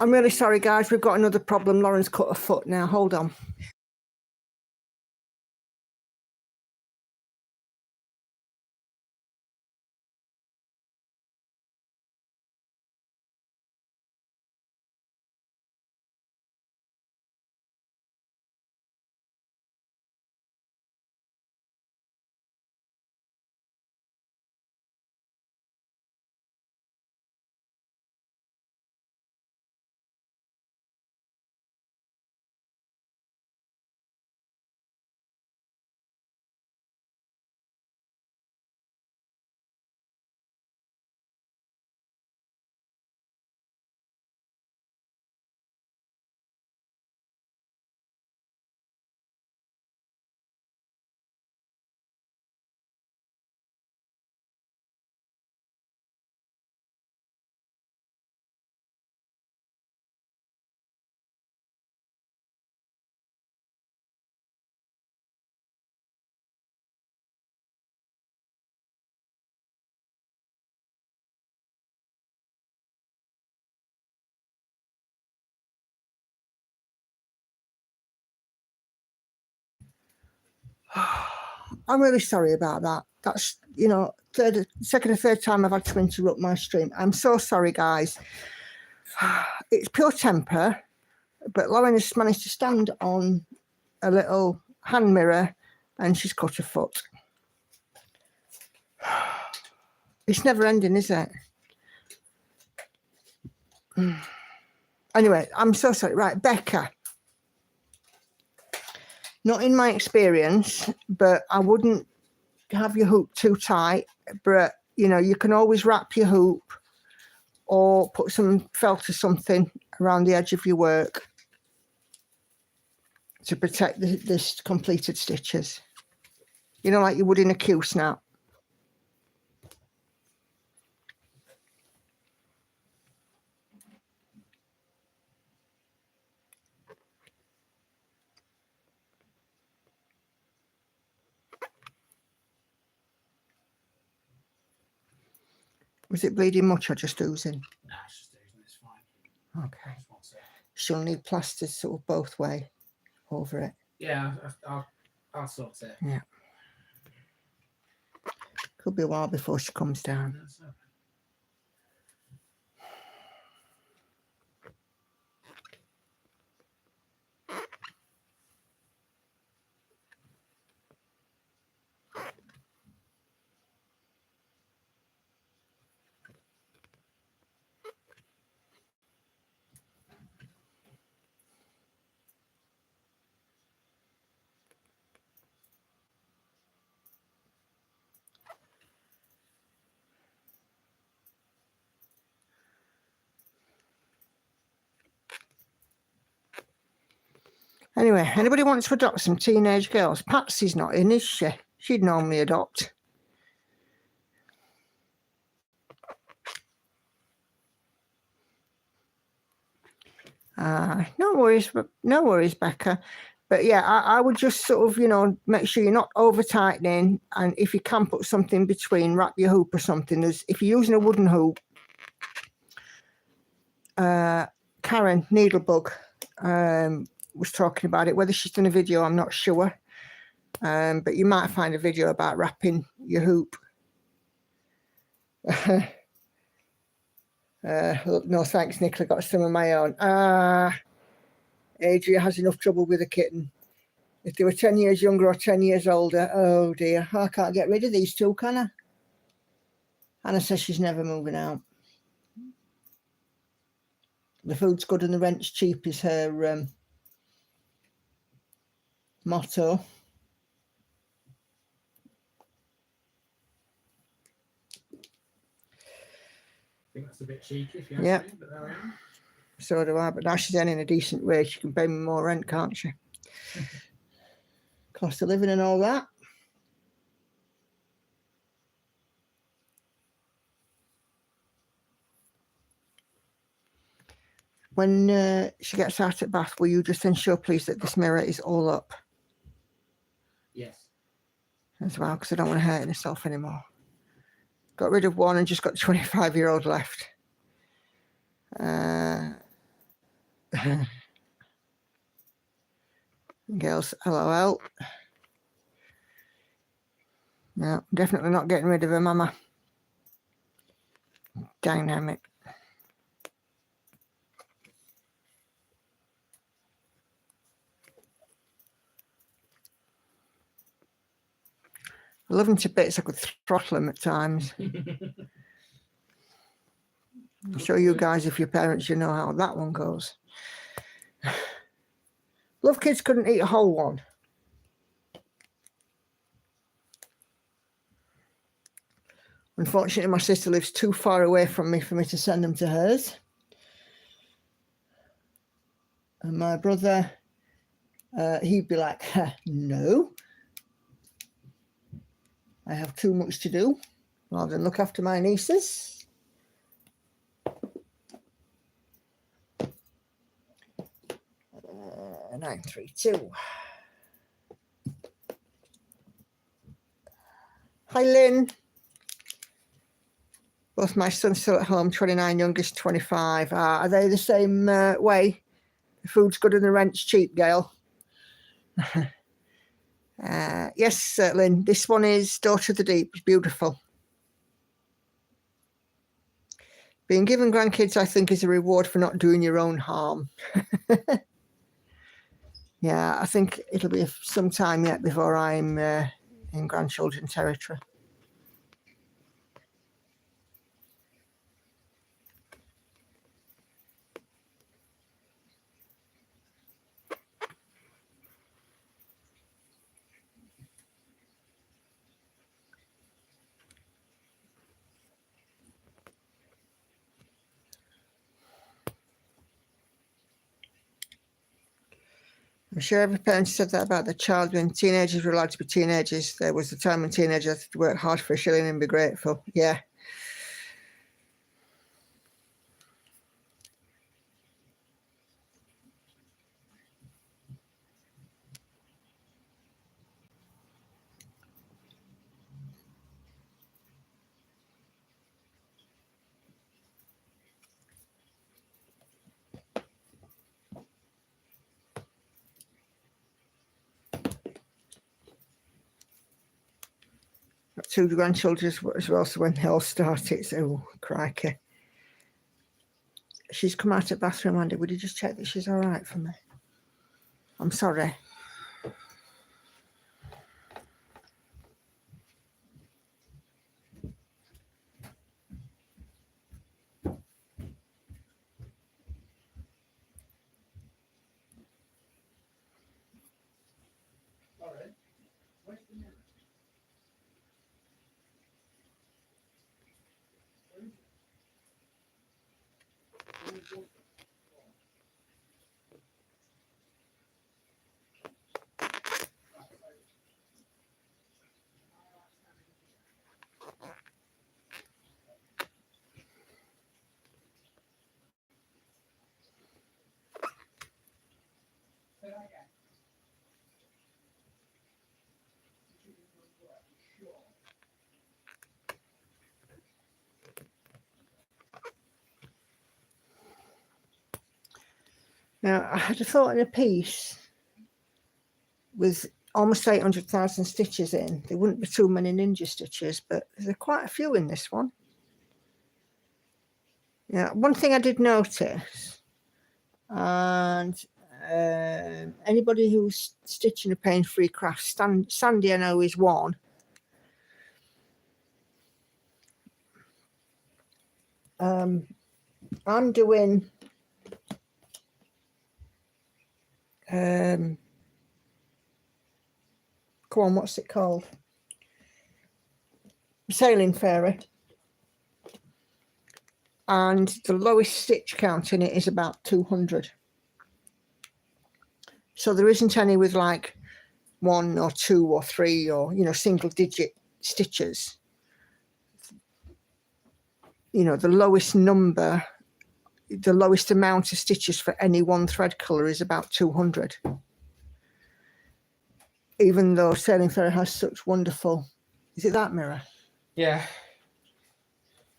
I'm really sorry, guys. We've got another problem. Lauren's cut her foot now. Hold on. I'm really sorry about that. That's, you know, second or third time I've had to interrupt my stream. I'm so sorry, guys. It's pure temper, but Lauren has managed to stand on a little hand mirror and she's cut her foot. It's never ending, is it? Anyway, I'm so sorry. Right, Becca. Not in my experience, but I wouldn't have your hoop too tight. But, you know, you can always wrap your hoop or put some felt or something around the edge of your work to protect this completed stitches. You know, like you would in a Q-snap. Was it bleeding much or just oozing? Nah, it's just oozing. It's fine. Okay. Just one sec. She'll need plasters sort of both way over it. Yeah, I'll sort it. Yeah. Could be a while before she comes down. That's okay. Anyway, anybody wants to adopt some teenage girls? Patsy's not in, is she? She'd normally adopt. No worries, Becca. But yeah, I would just sort of, you know, make sure you're not over tightening, and if you can put something between, wrap your hoop or something. If you're using a wooden hoop, Karen Needlebug was talking about it. Whether she's done a video, I'm not sure. But you might find a video about wrapping your hoop. No thanks, Nicola. Got some of my own. Adria has enough trouble with a kitten. If they were 10 years younger or 10 years older, oh dear, I can't get rid of these two, can I? Anna says she's never moving out. The food's good and the rent's cheap is her motto. I think that's a bit cheeky if you ask me, but there we are. So do I, but now she's earning a decent wage. She can pay me more rent, can't she? Cost of living and all that. When she gets out at bath, will you just ensure, please, that this mirror is all up? Yes. As well, because I don't want to hurt myself anymore. Got rid of one and just got 25-year-old left. Girls, LOL. No, definitely not getting rid of her, Mama. Dynamic. I love him to bits. I could throttle him at times. I'll show you guys, if your parents, you know how that one goes. Love Kids couldn't eat a whole one. Unfortunately, my sister lives too far away from me for me to send them to hers. And my brother, he'd be like, no. I have too much to do rather than look after my nieces. 932. Hi, Lynn. Both my sons still at home, 29, youngest 25. Are they the same way? The food's good and the rent's cheap, Gail. Yes, Lynn, this one is Daughter of the Deep. It's beautiful. Being given grandkids, I think, is a reward for not doing your own harm. Yeah, I think it'll be some time yet before I'm in grandchildren territory. I'm sure every parent said that about the child. When teenagers were allowed to be teenagers, there was a time when teenagers had to work hard for a shilling and be grateful. Yeah. Got 2 grandchildren as well, so when they all started, oh, crikey. She's come out of the bathroom, Andy. Would you just check that she's all right for me? I'm sorry. Now, I had a thought in a piece with almost 800,000 stitches in. There wouldn't be too many ninja stitches, but there are quite a few in this one. Yeah, one thing I did notice, and anybody who's stitching a pain-free craft, Sandy I know is one. I'm doing come on, what's it called? Sailing Fairy. And the lowest stitch count in it is about 200. So there isn't any with like 1 or 2 or 3 or, you know, single digit stitches. You know, the lowest number, the lowest amount of stitches for any one thread colour is about 200. Even though Sailing Fairy has such wonderful, is it that mirror? Yeah.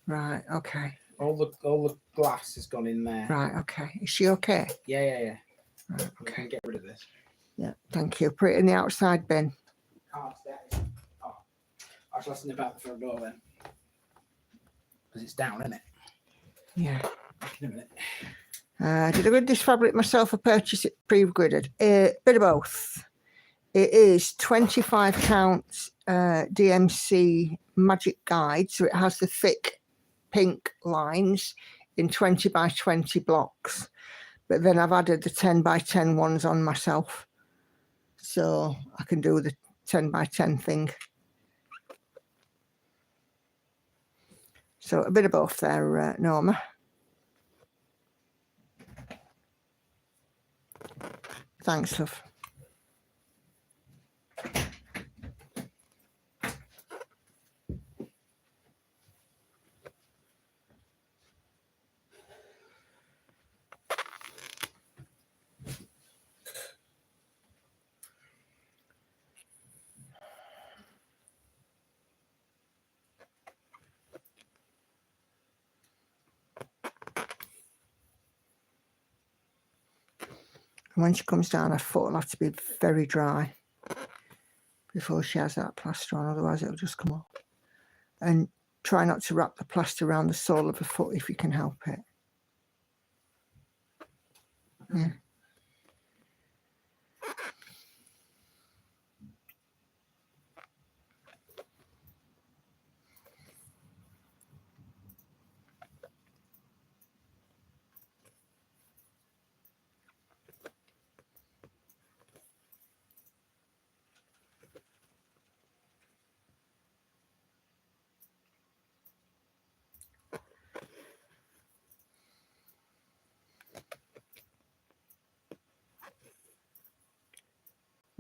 Right, okay. All the glass has gone in there. Right, okay. Is she okay? Yeah. Right, Okay. Can get rid of this. Yeah, thank you. Put it in the outside bin. Can't stay. Oh, I was listening about the front door then. Because it's down, isn't it? Yeah. Back in a minute. Did I grid this fabric myself or purchase it pre-gridded? Bit of both. It is 25 count DMC Magic Guide, so it has the thick pink lines in 20 by 20 blocks. But then I've added the 10 by 10 ones on myself, so I can do the 10 by 10 thing. So a bit of both there, Norma. Thanks, love. And when she comes down, her foot will have to be very dry. before she has that plaster on, otherwise it'll just come off. And try not to wrap the plaster around the sole of her foot if you can help it. Yeah.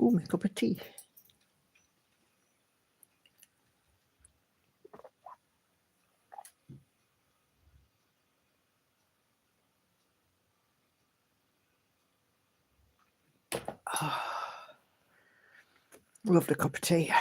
Ooh, my cup of tea. Oh, lovely cup of tea.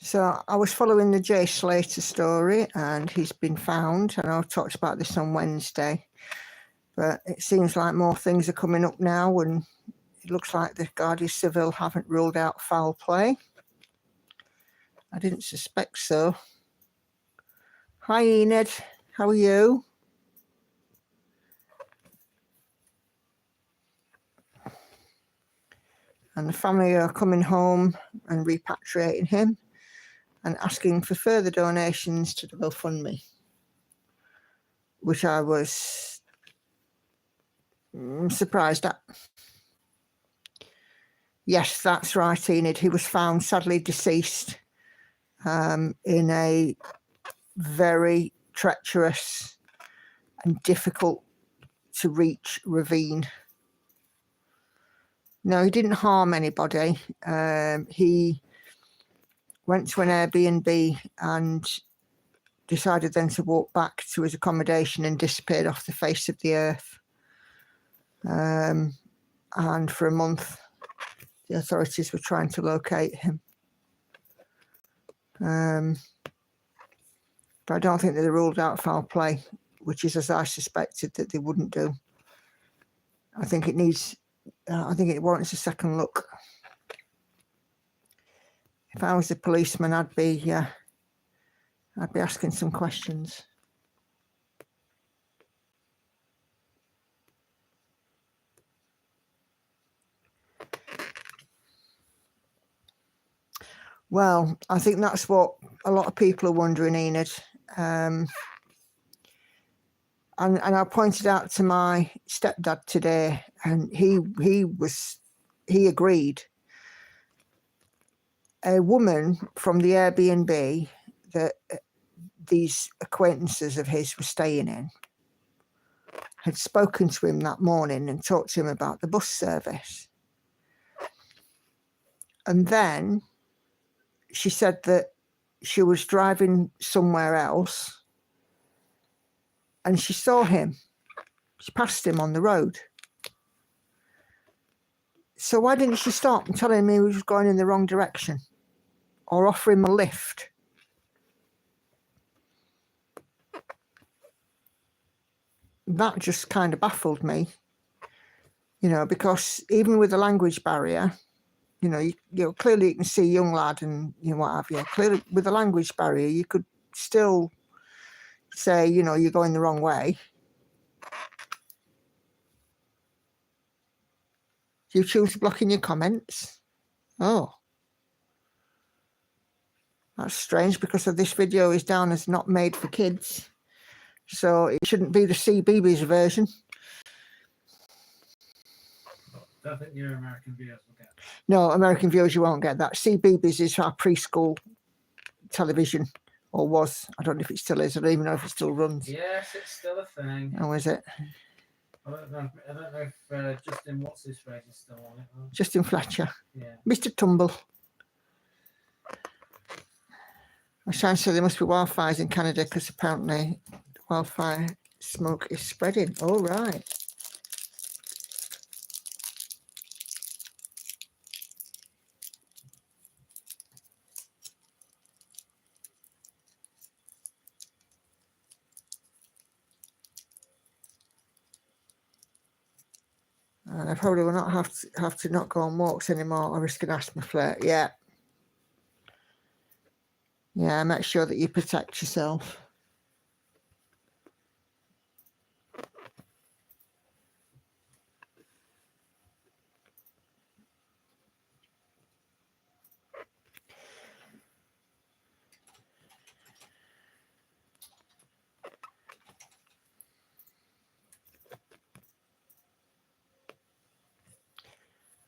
So I was following the Jay Slater story, and he's been found. And I talked about this on Wednesday, but it seems like more things are coming up now, and it looks like the Guardia Civil haven't ruled out foul play. I didn't suspect so. Hi, Enid. How are you? And the family are coming home and repatriating him and asking for further donations to the GoFundMe, which I was surprised at. Yes, that's right, Enid. He was found sadly deceased in a very treacherous and difficult to reach ravine. No, he didn't harm anybody. He went to an Airbnb and decided then to walk back to his accommodation and disappeared off the face of the earth. And for a month, the authorities were trying to locate him. But I don't think that they ruled out foul play, which is as I suspected that they wouldn't do. I think it needs, I think it warrants a second look. If I was a policeman, I'd be asking some questions. Well, I think that's what a lot of people are wondering, Enid. And I pointed out to my stepdad today, and he agreed. A woman from the Airbnb that these acquaintances of his were staying in had spoken to him that morning and talked to him about the bus service. And then she said that she was driving somewhere else and she saw him. She passed him on the road. So why didn't she stop and tell him he was going in the wrong direction or offer him a lift? That just kind of baffled me, you know, because even with the language barrier, you know, clearly you can see young lad and, you know, what have you. Clearly with the language barrier, you could still say, you know, you're going the wrong way. Do you choose to block in your comments? Oh. That's strange because this video is down as not made for kids. So it shouldn't be the CBeebies version. I think your American viewers will get. No, American viewers, you won't get that. CBeebies is our preschool television or was. I don't know if it still is. I don't even know if it still runs. Yes, it's still a thing. Oh, is it? I don't know if Justin what's his phrase is still on it. Huh? Justin Fletcher. Yeah. Mr. Tumble. I was trying to say there must be wildfires in Canada because apparently wildfire smoke is spreading. All right. And I probably will not have to not go on walks anymore. I risk an asthma flare. Yeah. Yeah, make sure that you protect yourself.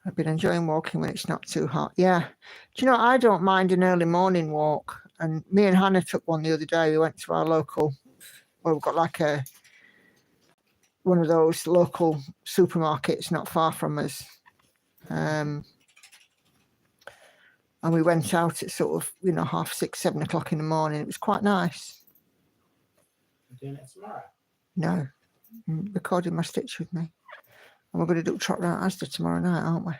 I've been enjoying walking when it's not too hot. Yeah. Do you know, I don't mind an early morning walk. And me and Hannah took one the other day. We went to our local, well, we've got like one of those local supermarkets not far from us. And we went out at sort of, 6:30, 7 o'clock in the morning. It was quite nice. You're doing it tomorrow? No. I'm recording my stitch with me. And we're going to do trot round Asda tomorrow night, aren't we?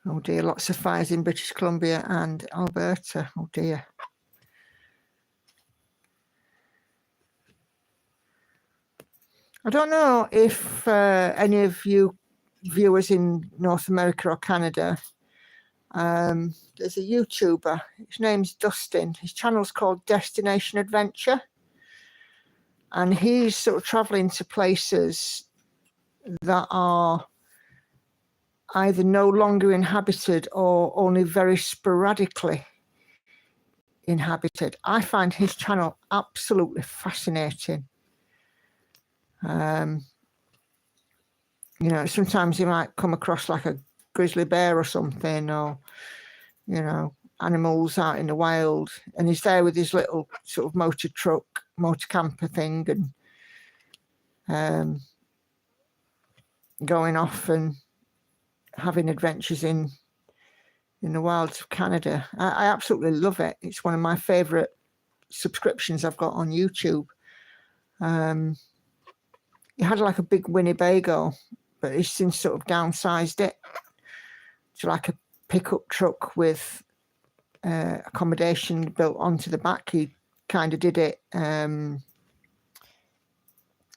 Oh dear, lots of fires in British Columbia and Alberta. Oh dear. I don't know if any of you viewers in North America or Canada, there's a YouTuber, his name's Dustin. His channel's called Destination Adventure. And he's sort of traveling to places that are either no longer inhabited or only very sporadically inhabited. I find his channel absolutely fascinating. Sometimes you might come across like a grizzly bear or something, or, animals out in the wild, and he's there with his little sort of motor camper thing, and going off and having adventures in the wilds of Canada. I absolutely love it. It's one of my favourite subscriptions I've got on YouTube. He had like a big Winnebago, but he's since sort of downsized it to like a pickup truck with accommodation built onto the back. He kind of did it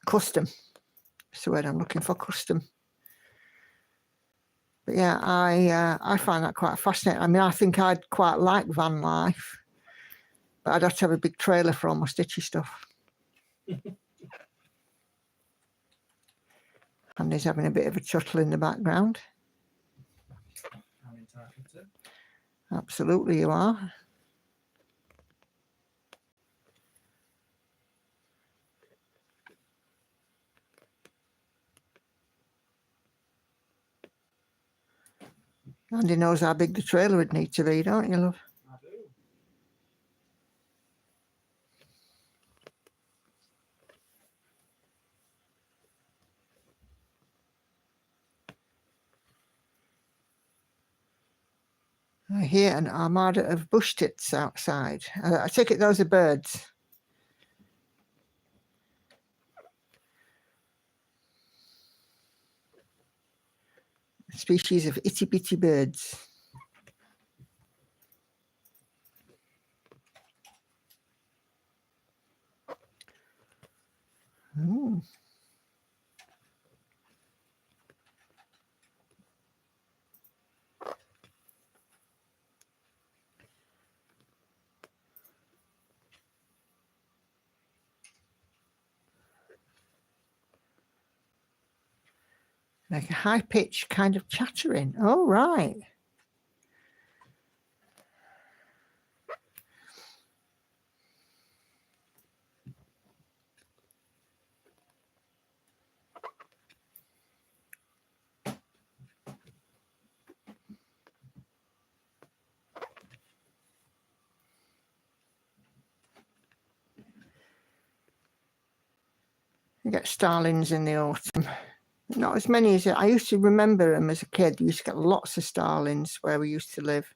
custom. That's the word I'm looking for, custom. But yeah, I find that quite fascinating. I mean, I think I'd quite like van life, but I'd have to have a big trailer for all my stitchy stuff. And he's having a bit of a chuttle in the background. I'm entitled to. Absolutely, you are. Andy knows how big the trailer would need to be, don't you, love? I do. I hear an armada of bush tits outside. I take it those are birds. A species of itty bitty birds. Ooh. Like a high pitch kind of chattering. Oh, right. get starlings in the autumn. Not as many as I used to remember them as a kid. We used to get lots of starlings where we used to live.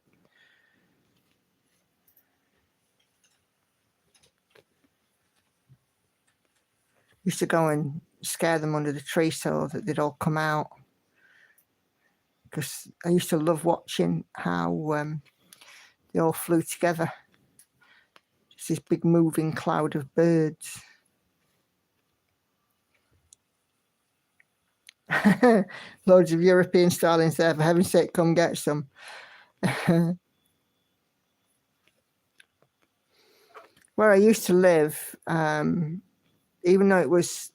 Used to go and scare them under the tree so that they'd all come out. Because I used to love watching how they all flew together. Just this big moving cloud of birds. Loads of European starlings there. For heaven's sake, come get some. Where I used to live, even though it was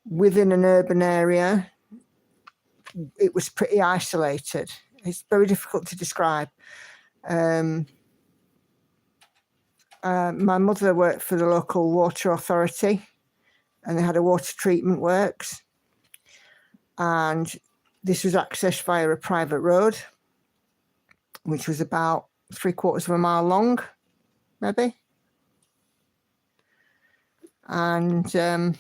within an urban area, it was pretty isolated. It's very difficult to describe. My mother worked for the local water authority, and they had a water treatment works. And this was accessed via a private road, which was about 3/4 of a mile long, maybe. And at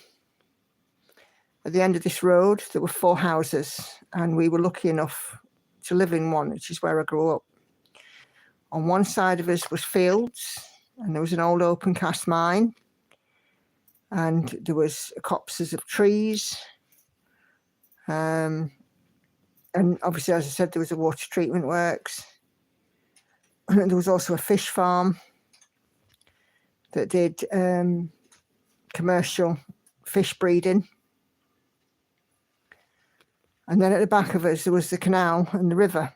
the end of this road, there were 4 houses, and we were lucky enough to live in one, which is where I grew up. On one side of us was fields, and there was an old open cast mine, and there was copses of trees. And obviously, as I said, there was a water treatment works. There was also a fish farm that did commercial fish breeding. And then at the back of us, there was the canal and the river.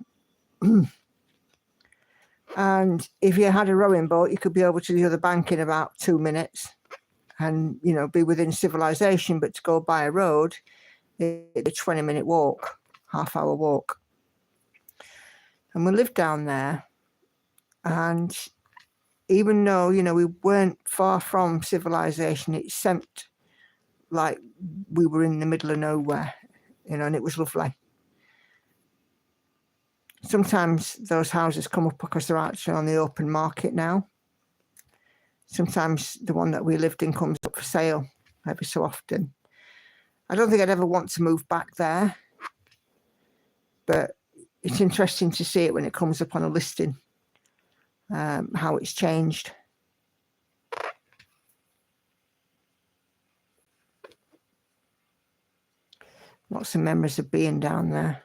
And if you had a rowing boat, you could be over to the other bank in about 2 minutes and, you know, be within civilization. But to go by a road, it's a 20-minute walk, half-hour walk. And we lived down there. And even though, you know, we weren't far from civilization, it seemed like we were in the middle of nowhere, you know, and it was lovely. Sometimes those houses come up because they're actually on the open market now. Sometimes the one that we lived in comes up for sale every so often. I don't think I'd ever want to move back there, but it's interesting to see it when it comes up on a listing, how it's changed. Lots of memories of being down there.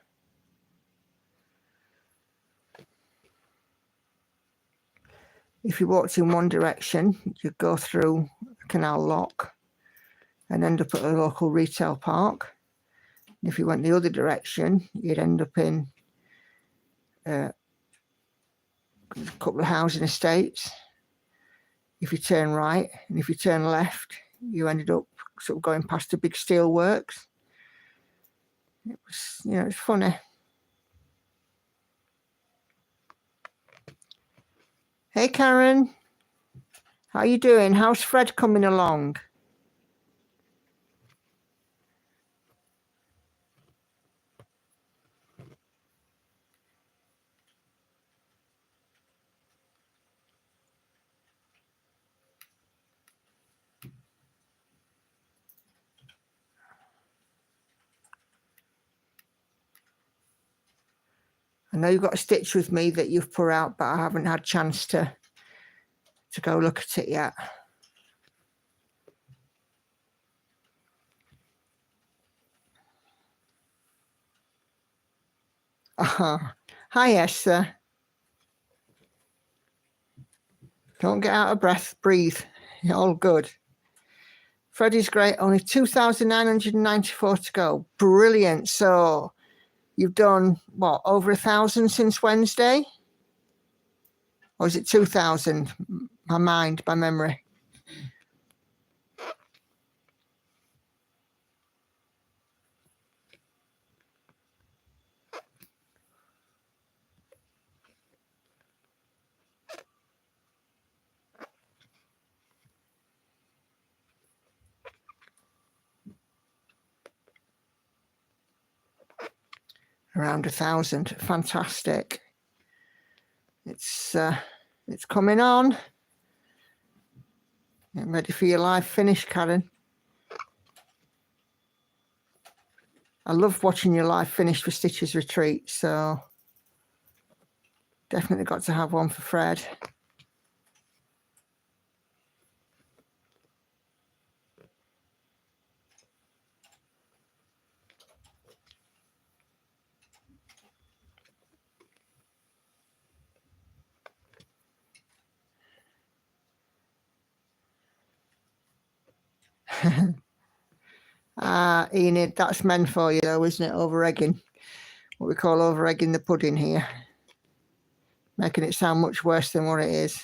If you walked in one direction, you'd go through a canal lock and end up at a local retail park. If you went the other direction, you'd end up in a couple of housing estates. If you turn right, and if you turn left, you ended up sort of going past the big steel works. It was, you know, it's funny. Hey, Karen. How you doing? How's Fred coming along? I know you've got a stitch with me that you've put out, but I haven't had a chance to go look at it yet. Hi, Esther. Don't get out of breath. Breathe. You're all good. Freddie's great. Only 2,994 to go. Brilliant. So you've done, what, over 1,000 since Wednesday? Or is it 2,000? My memory. Around 1,000. Fantastic. It's coming on. Get ready for your live finish, Karen. I love watching your live finish for Stitch's retreat, so definitely got to have one for Fred. Enid, that's men for you though, isn't it? Over-egging. What we call over-egging the pudding here. Making it sound much worse than what it is.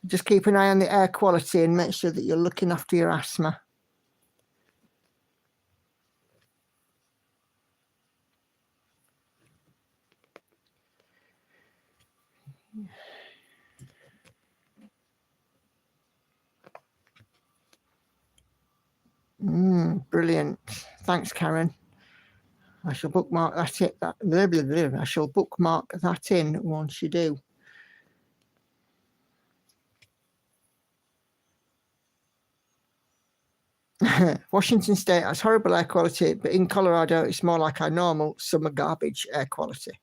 Just keep an eye on the air quality and make sure that you're looking after your asthma. Brilliant. Thanks, Karen. I shall bookmark that. I shall bookmark that in once you do. Washington State has horrible air quality, but in Colorado, it's more like our normal summer garbage air quality.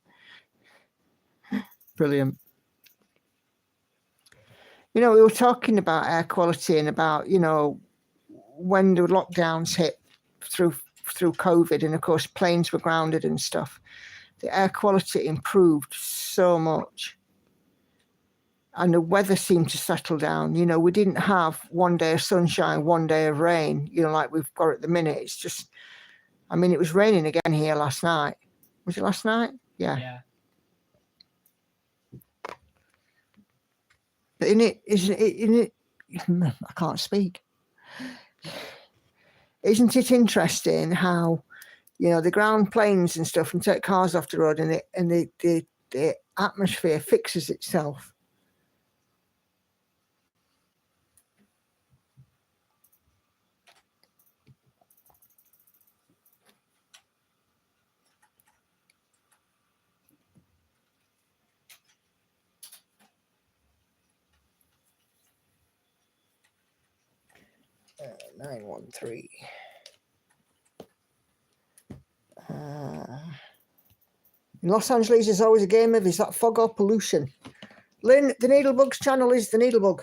Brilliant. You know, we were talking about air quality and about, you know, when the lockdowns hit through COVID, and of course planes were grounded and stuff, the air quality improved so much. And the weather seemed to settle down. You know, we didn't have one day of sunshine, one day of rain, you know, like we've got at the minute. It's just, I mean, it was raining again here last night. Was it last night? Yeah. But I can't speak. Isn't it interesting how, you know, the ground planes and stuff and take cars off the road, and the atmosphere fixes itself. Uh, 913. In Los Angeles, there's always a game of, is that fog or pollution? Lynn, the Needlebug's channel is the Needlebug.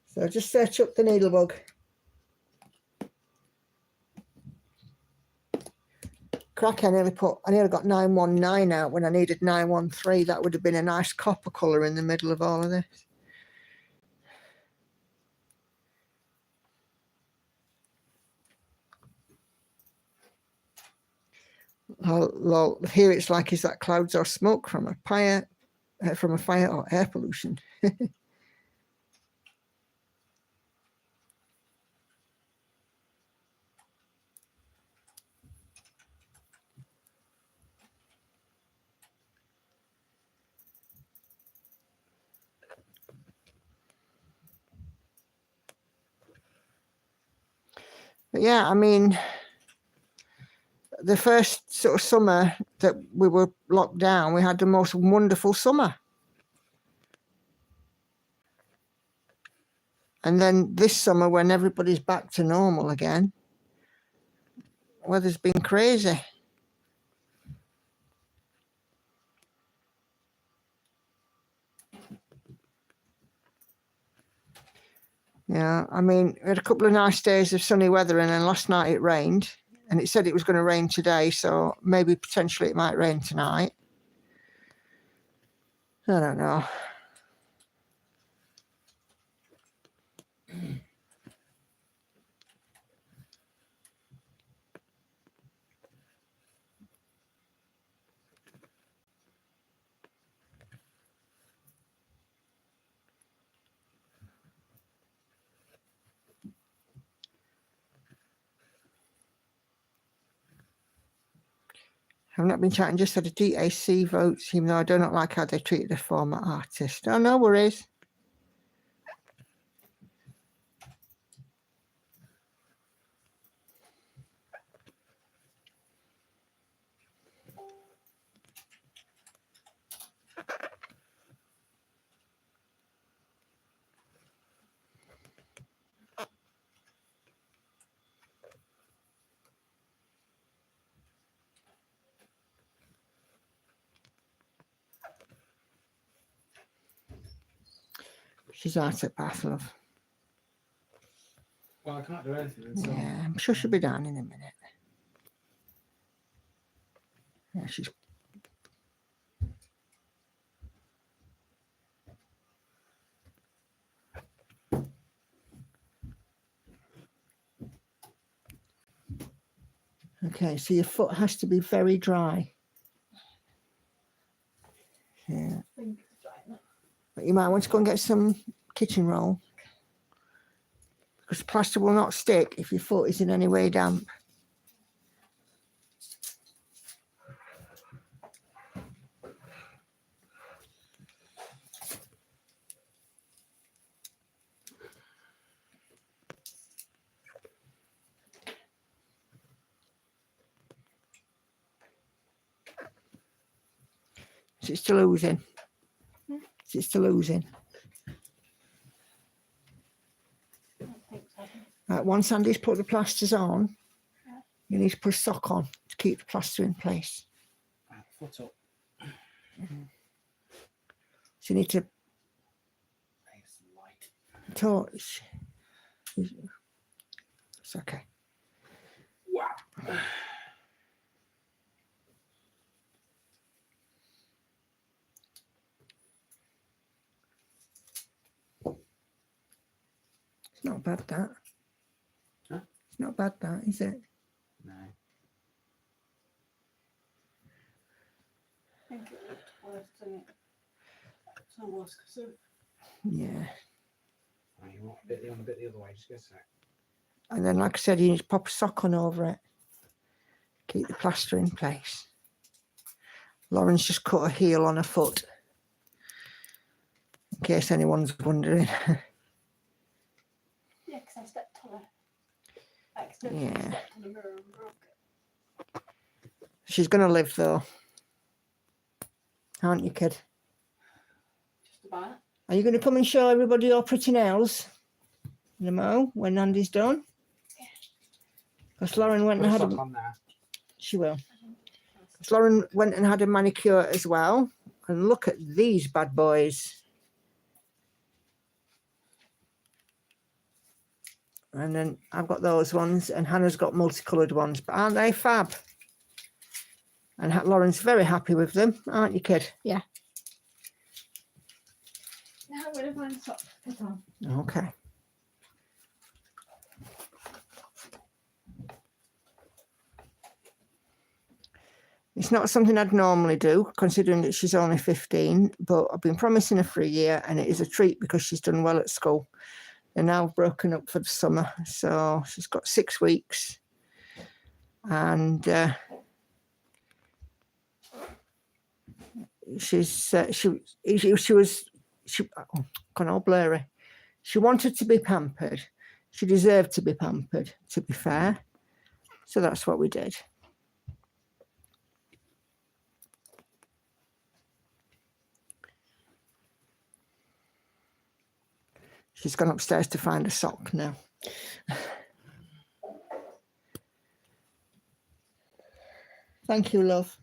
So just search up the Needlebug. Crack, I nearly got 919 out when I needed 913. That would have been a nice copper colour in the middle of all of this. Oh, lol. Here it's like, is that clouds or smoke from a fire or air pollution? But yeah, I mean, the first sort of summer that we were locked down, we had the most wonderful summer. And then this summer, when everybody's back to normal again, weather's been crazy. Yeah, I mean, we had a couple of nice days of sunny weather, and then last night it rained, and it said it was going to rain today, so maybe potentially it might rain tonight. I don't know. I've not been chatting, just had a DAC vote, even though I do not like how they treated a former artist. Oh, no worries. She's out at bath, love. Well, I can't do anything until. Yeah, I'm sure she'll be down in a minute. Yeah, she's. Okay, so your foot has to be very dry. Yeah. But you might want to go and get some kitchen roll. Because plaster will not stick if your foot is in any way damp. Is it still oozing? Is it still oozing? I don't think so. Right, once Andy's put the plasters on, you need to put a sock on to keep the plaster in place. Foot up. So you need to It's light. torch. It's okay. Wow. It's not bad, that. Huh? It's not bad, that, is it? No. I think it looked worse than it was because of Yeah. Oh, you want a bit the other way, just get a sec. And then, like I said, you need to pop a sock on over it. Keep the plaster in place. Lauren's just cut a heel on her foot. In case anyone's wondering. yeah, because I stepped on it. I accidentally Yeah. stepped on the mirror and broke it. She's going to live, though. Aren't you, kid? Just about. Are you going to come and show everybody your pretty nails? Mo, when Andy's done? Because Lauren went Put and a had sock a... on there. She will. Because Lauren went and had a manicure as well. And look at these bad boys. And then I've got those ones, and Hannah's got multicoloured ones. But aren't they fab? And Lauren's very happy with them, aren't you, kid? Now I'm going to find a sock to put on. Okay. It's not something I'd normally do, considering that she's only 15, but I've been promising her for a year, and it is a treat because she's done well at school. They're now broken up for the summer, so she's got 6 weeks. And she was gone all blurry. She wanted to be pampered. She deserved to be pampered, to be fair. So that's what we did. She's gone upstairs to find a sock now. Thank you, love.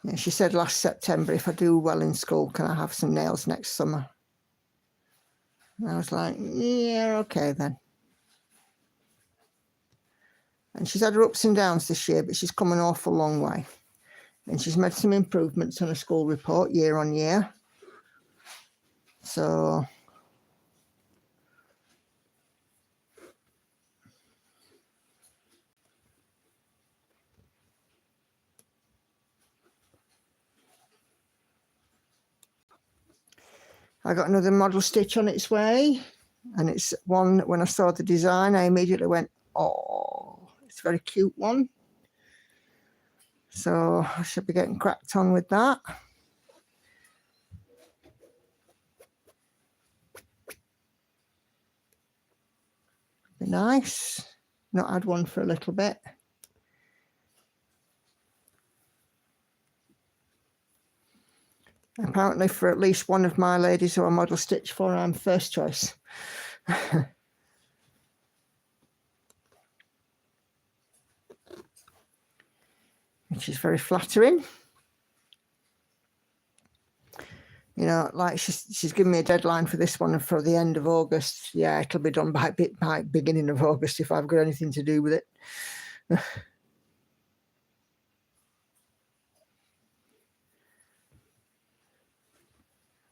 Yeah, she said last September, if I do well in school, can I have some nails next summer? And I was like, yeah, okay then. And she's had her ups and downs this year, but she's come an awful long way. And she's made some improvements on her school report year on year. So I got another model stitch on its way. And it's one, when I saw the design, I immediately went, oh, it's a very cute one. So I should be getting cracked on with that. Be nice. Not had one for a little bit. Apparently for at least one of my ladies who I model stitch for, I'm first choice. which is very flattering. You know, like she's given me a deadline for this one for the end of August. Yeah, it'll be done by beginning of August if I've got anything to do with it.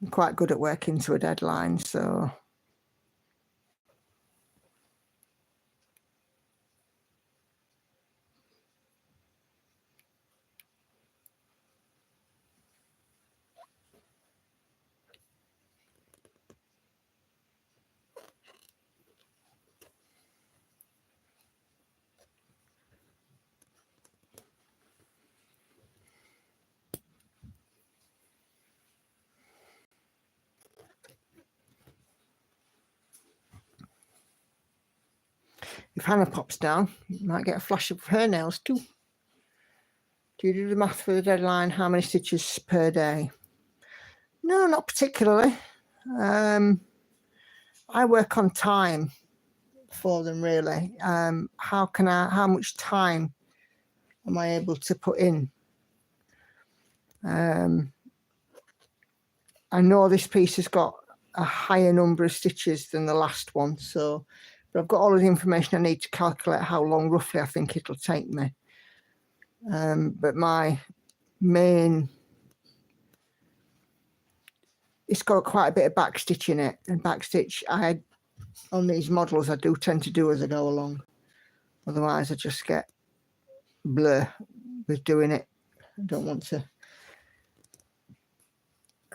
I'm quite good at working to a deadline, so. If Hannah pops down, you might get a flash of her nails too. Do you do the math for the deadline? How many stitches per day? No, not particularly. I work on time for them, really. How much time am I able to put in? I know this piece has got a higher number of stitches than the last one, so but I've got all of the information I need to calculate how long roughly I think it'll take me. But my main, it's got quite a bit of backstitch in it, and backstitch on these models I do tend to do as I go along. Otherwise I just get blur with doing it. I don't want to.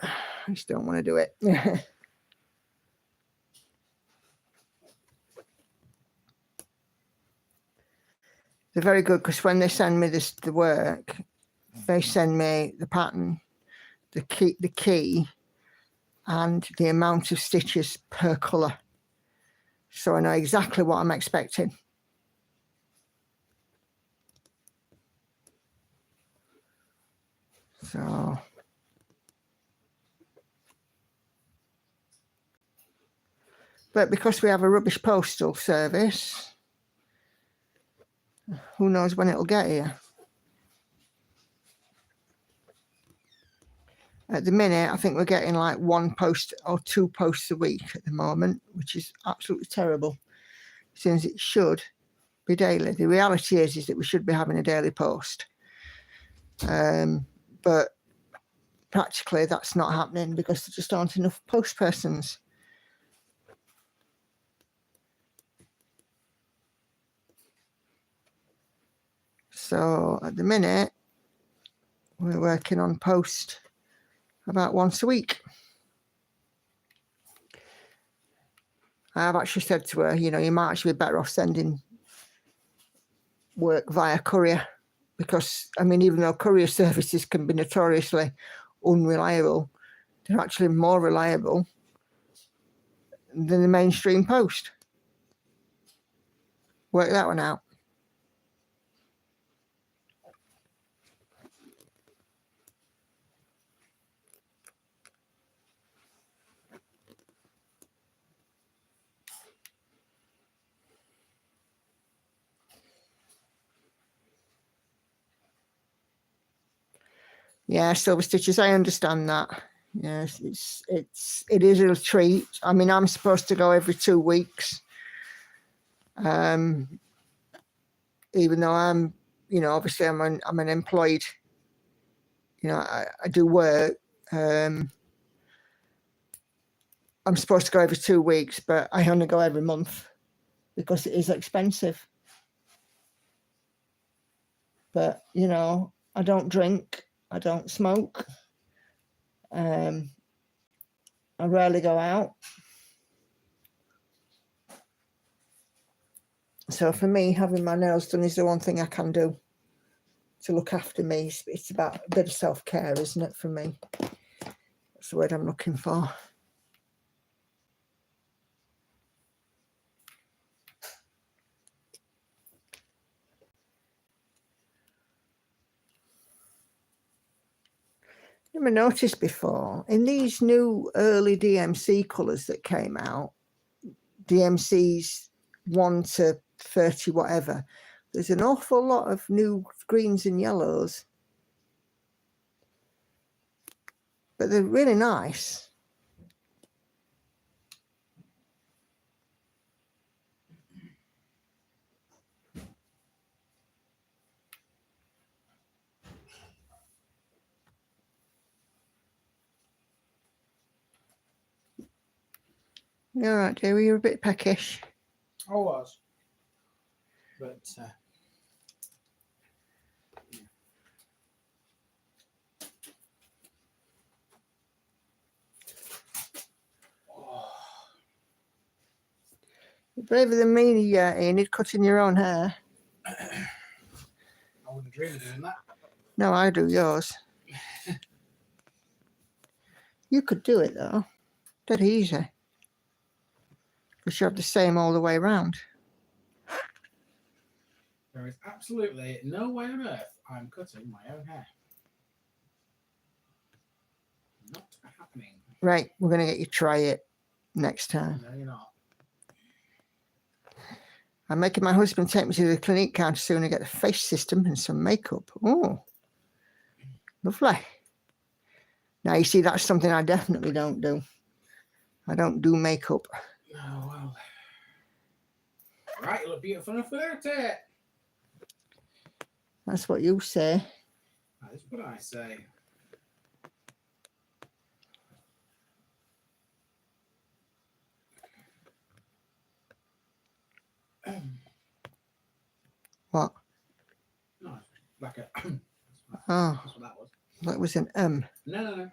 I just don't want to do it. They're very good because when they send me the work, they send me the pattern, the key, and the amount of stitches per colour, so I know exactly what I'm expecting. So but because we have a rubbish postal service, who knows when it'll get here. At the minute, I think we're getting like 1 post or 2 posts a week at the moment, which is absolutely terrible, since it should be daily. The reality is that we should be having a daily post. But practically that's not happening because there just aren't enough post persons. So at the minute, we're working on post about once a week. I've actually said to her, you know, you might actually be better off sending work via courier, because, I mean, even though courier services can be notoriously unreliable, they're actually more reliable than the mainstream post. Work that one out. Yeah, silver stitches, I understand that. Yes, it is a treat. I mean, I'm supposed to go every 2 weeks. Even though I'm, you know, obviously I'm an employed, you know, I do work. I'm supposed to go every 2 weeks, but I only go every month because it is expensive. But, you know, I don't drink, I don't smoke. I rarely go out. So for me, having my nails done is the one thing I can do to look after me. It's about a bit of self-care, isn't it, for me? That's the word I'm looking for. Never noticed before, in these new early DMC colours that came out, DMCs 1 to 30 whatever, There's an awful lot of new greens and yellows, but they're really nice. All right, Jerry, you're a bit peckish. I was. But You're braver than me, Enid, cutting your own hair. I wouldn't dream of doing that. No, I do yours. You could do it, though. Dead easy. Because you have the same all the way round. There is absolutely no way on earth I'm cutting my own hair. Not happening. Right, we're going to get you to try it next time. No, you're not. I'm making my husband take me to the Clinique counter soon and get a face system and some makeup. Oh, lovely. Now, you see, that's something I definitely don't do. I don't do makeup. Oh, well. Right, you look beautiful enough without it. That's what you say. That is what I say. What? No, like a. Oh, That's what that was. that was an No.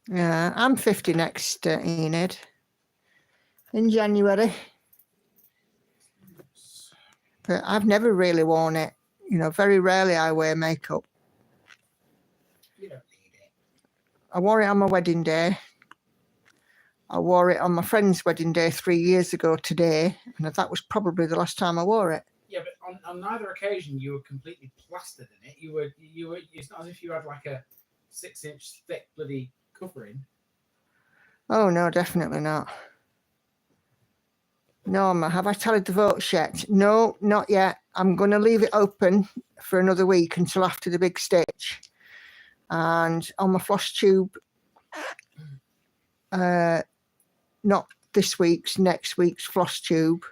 Yeah, I'm 50 next, Enid. In January. But I've never really worn it. You know, very rarely I wear makeup. You don't need it. I wore it on my wedding day. I wore it on my friend's wedding day 3 years ago today. And that was probably the last time I wore it. Yeah, but on neither occasion you were completely plastered in it. You were. It's not as if you had like a 6-inch thick bloody covering. Oh, no, definitely not. Norma, have I tallied the votes yet? No, not yet. I'm going to leave it open for another week until after the big stage. And on my floss tube, not this week's, next week's floss tube,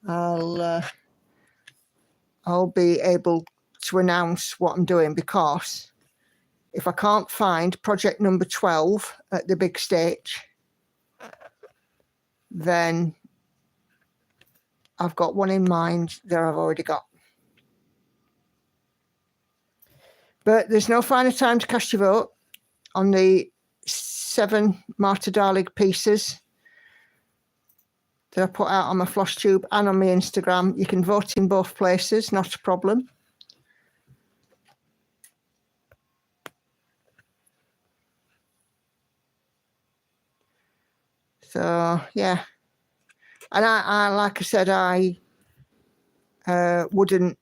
I'll be able to announce what I'm doing, because if I can't find project number 12 at the big stage, then I've got one in mind that I've already got. But there's no final time to cast your vote on the 7 Marta Darlig pieces that I put out on my floss tube and on my Instagram. You can vote in both places, not a problem. So, yeah. And I like I said, I wouldn't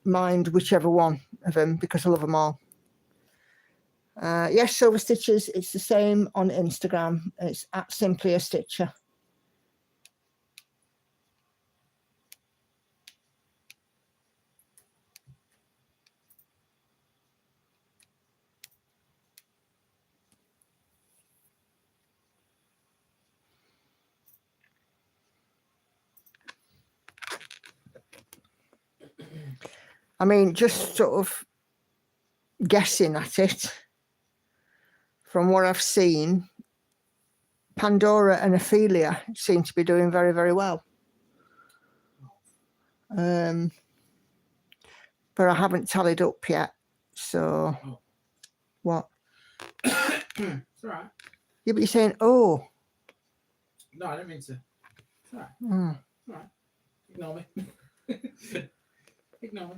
mind whichever one of them, because I love them all. Yes, Silver Stitches, it's the same on Instagram. It's at Simply a Stitcher. I mean, just sort of guessing at it, from what I've seen, Pandora and Ophelia seem to be doing very, very well. But I haven't tallied up yet. So, what? It's all right. Yeah, but you're saying, oh. No, I don't mean to. It's all right. Mm. It's all right. Ignore me. Ignore me.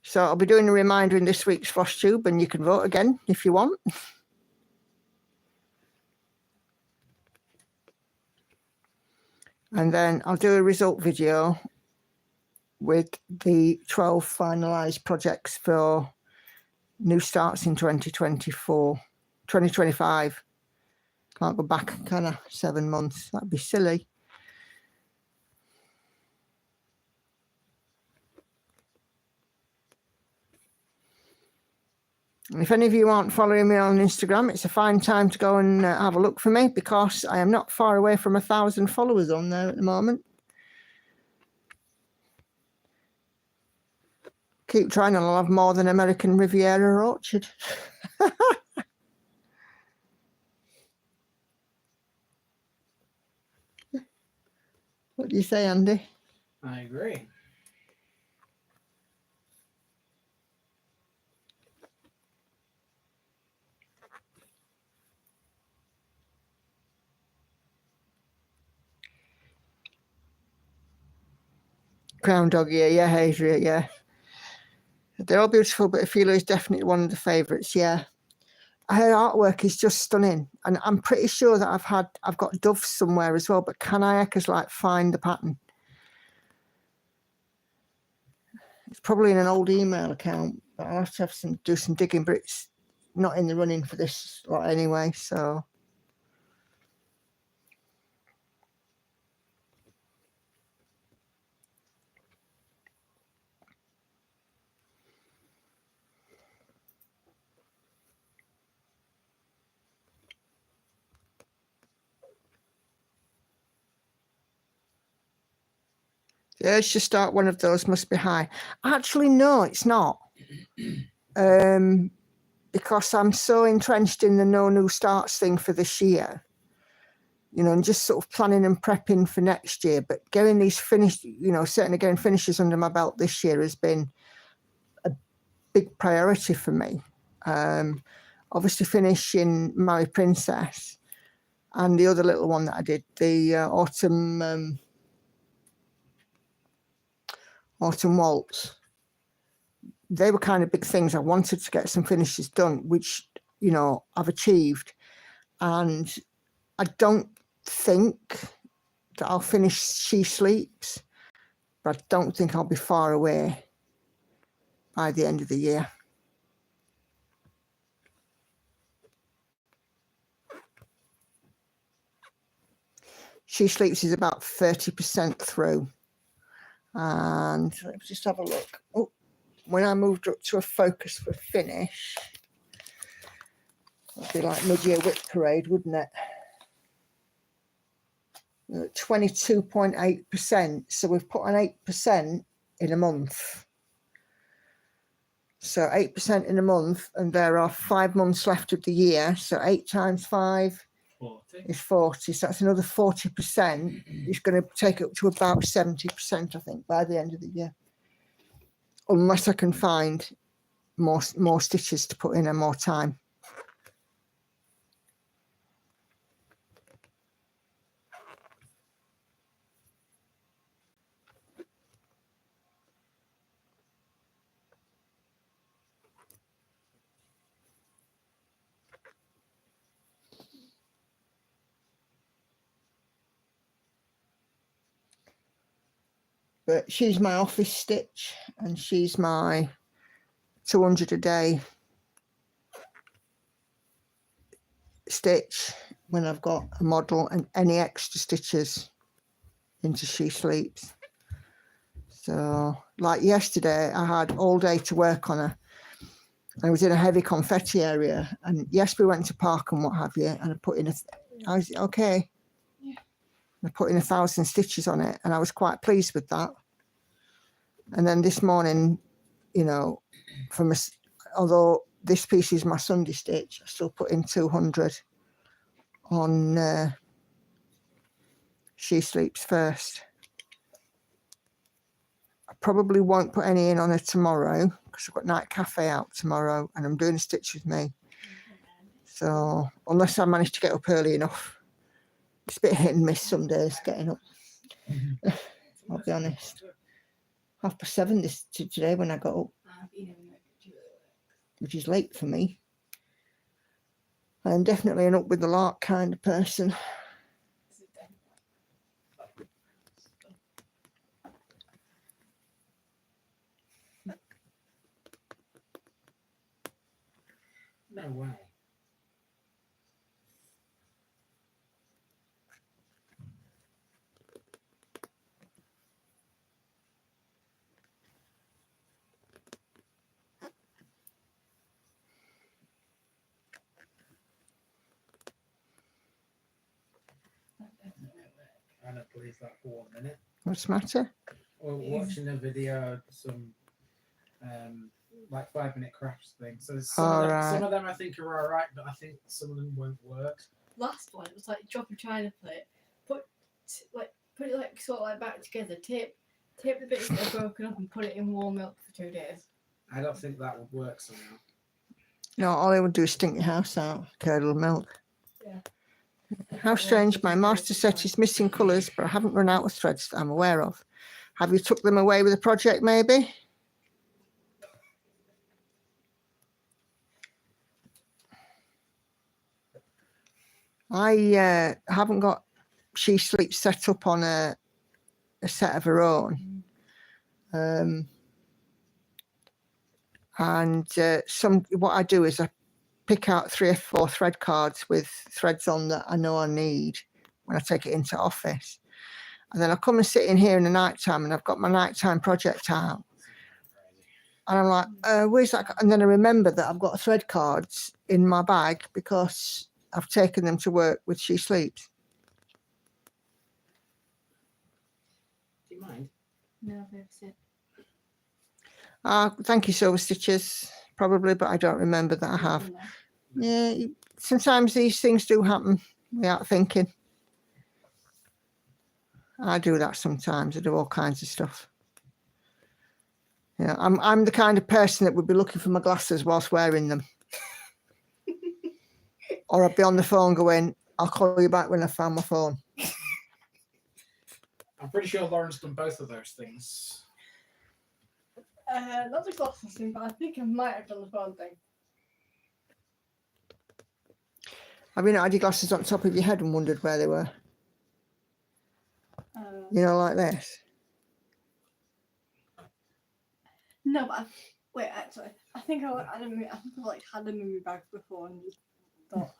So I'll be doing a reminder in this week's floss tube, and you can vote again if you want. And then I'll do a result video with the 12 finalised projects for New starts in 2025. Can't go back, can I? 7 months. That'd be silly. And if any of you aren't following me on Instagram, it's a fine time to go and have a look for me, because I am not far away from 1,000 followers on there at the moment. Keep trying and I'll have more than American Riviera Orchard. What do you say, Andy? I agree. Crown Dog, yeah, Hadria, yeah. They're all beautiful, but Ophelia is definitely one of the favourites, yeah. Her artwork is just stunning, and I'm pretty sure that I've got doves somewhere as well, but can I like find the pattern? It's probably in an old email account, but I'll have to do some digging, but it's not in the running for this lot anyway, so. The urge to start one of those must be high. Actually, no, it's not. Because I'm so entrenched in the no new starts thing for this year, you know, and just sort of planning and prepping for next year. But getting these finished, you know, certainly getting finishes under my belt this year has been a big priority for me. Obviously finishing Marry Princess and the other little one that I did, the Autumn Waltz. They were kind of big things. I wanted to get some finishes done, which, you know, I've achieved. And I don't think that I'll finish She Sleeps, but I don't think I'll be far away by the end of the year. She Sleeps is about 30% through. And let's just have a look. Oh, when I moved up to a focus for finish, it'd be like mid-year whip parade, wouldn't it? 22.8%. So we've put an 8% in a month. So 8% in a month, and there are 5 months left of the year. So 8 times 5 is 40. So that's another 40%. It's going to take it up to about 70%, I think, by the end of the year. Unless I can find more stitches to put in and more time. But she's my office stitch, and she's my 200 a day stitch when I've got a model and any extra stitches into She Sleeps. So like yesterday, I had all day to work on her. I was in a heavy confetti area, and yes, we went to park and what have you, and I put in I was okay. Yeah. I put in 1,000 stitches on it, and I was quite pleased with that. And then this morning, you know, although this piece is my Sunday stitch, I still put in 200 on She Sleeps first. I probably won't put any in on her tomorrow because I've got night cafe out tomorrow and I'm doing a stitch with me. So unless I manage to get up early enough, it's a bit hit and miss some days getting up. I'll be honest. 7:30 today when I got up, which is late for me. I'm definitely an up with the lark kind of person. No way. I don't believe that for 1 minute. What's the matter? Or watching a video, some like 5-minute crafts thing. So some of them I think are all right, but I think some of them won't work. Last one, it was like drop a china plate, put it like sort of like back together, tape the bits that are broken up and put it in warm milk for 2 days. I don't think that would work somehow. No, all I would do is stink your house out, curdle milk. Yeah. How strange, my master set is missing colours, but I haven't run out of threads that I'm aware of. Have you took them away with the project, maybe? I haven't got She Sleeps set up on a set of her own. What I do is I pick out 3 or 4 thread cards with threads on that I know I need when I take it into office. And then I come and sit in here in the night time and I've got my nighttime project out. And I'm like, where's that? And then I remember that I've got thread cards in my bag because I've taken them to work with She Sleeps. Do you mind? No, that's it. Thank you, Silver Stitches. Probably, but I don't remember that I have. Yeah, sometimes these things do happen without thinking. I do that sometimes. I do all kinds of stuff. Yeah, I'm the kind of person that would be looking for my glasses whilst wearing them. Or I'd be on the phone going, I'll call you back when I found my phone. I'm pretty sure Lauren's done both of those things. Not the glasses thing, but I think I might have done the phone thing. Have you not had your glasses on top of your head and wondered where they were? You know, like this? No, but wait, actually, I think I've had them in my bag before and just thought.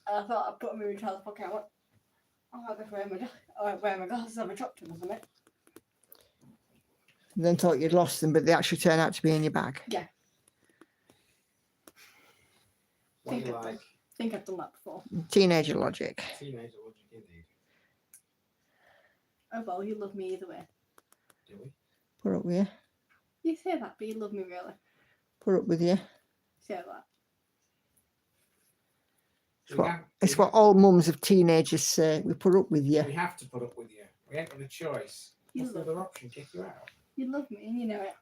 And I thought I'd put them in my trouser pocket. I went, I might just wear my glasses over chopped them or something. And then thought you'd lost them, but they actually turn out to be in your bag. Yeah. What do you like? I think I've done that before. Teenager logic. Teenager logic, indeed. Oh well, you love me either way. Do we? Put up with you. You say that, but you love me really. Put up with you. Say that. It's what all mums of teenagers say. We put up with you. We have to put up with you. We ain't got a choice. What's the other option? Kick you out. You love me and you know it.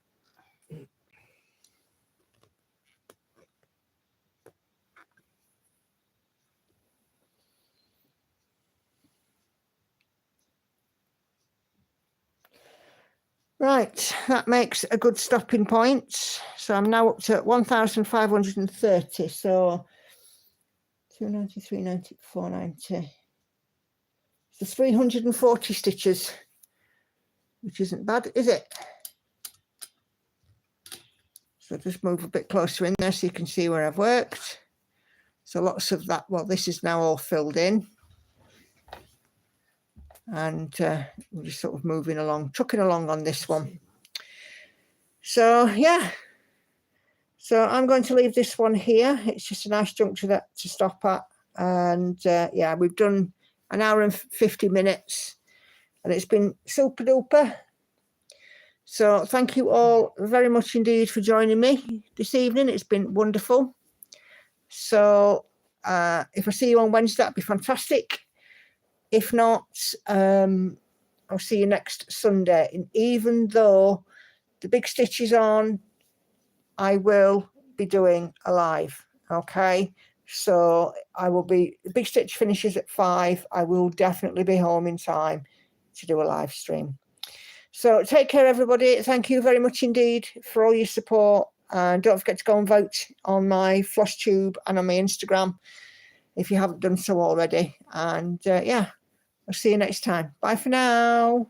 Right, that makes a good stopping point. So I'm now up to 1,530. So 290, 390, 490. So 340 stitches, which isn't bad, is it? So just move a bit closer in there so you can see where I've worked. So lots of that, well, this is now all filled in. And we're just sort of moving along, trucking along on this one. So, yeah. So I'm going to leave this one here. It's just a nice juncture to stop at. And, yeah, we've done an hour and 50 minutes. And it's been super duper. So thank you all very much indeed for joining me this evening. It's been wonderful. So if I see you on Wednesday, that'd be fantastic. If not, I'll see you next Sunday. And even though the big stitch is on, I will be doing a live. Okay. So I will be, the big stitch finishes at 5. I will definitely be home in time to do a live stream. So take care, everybody. Thank you very much indeed for all your support. And don't forget to go and vote on my Floss Tube and on my Instagram if you haven't done so already. And yeah, I'll see you next time. Bye for now.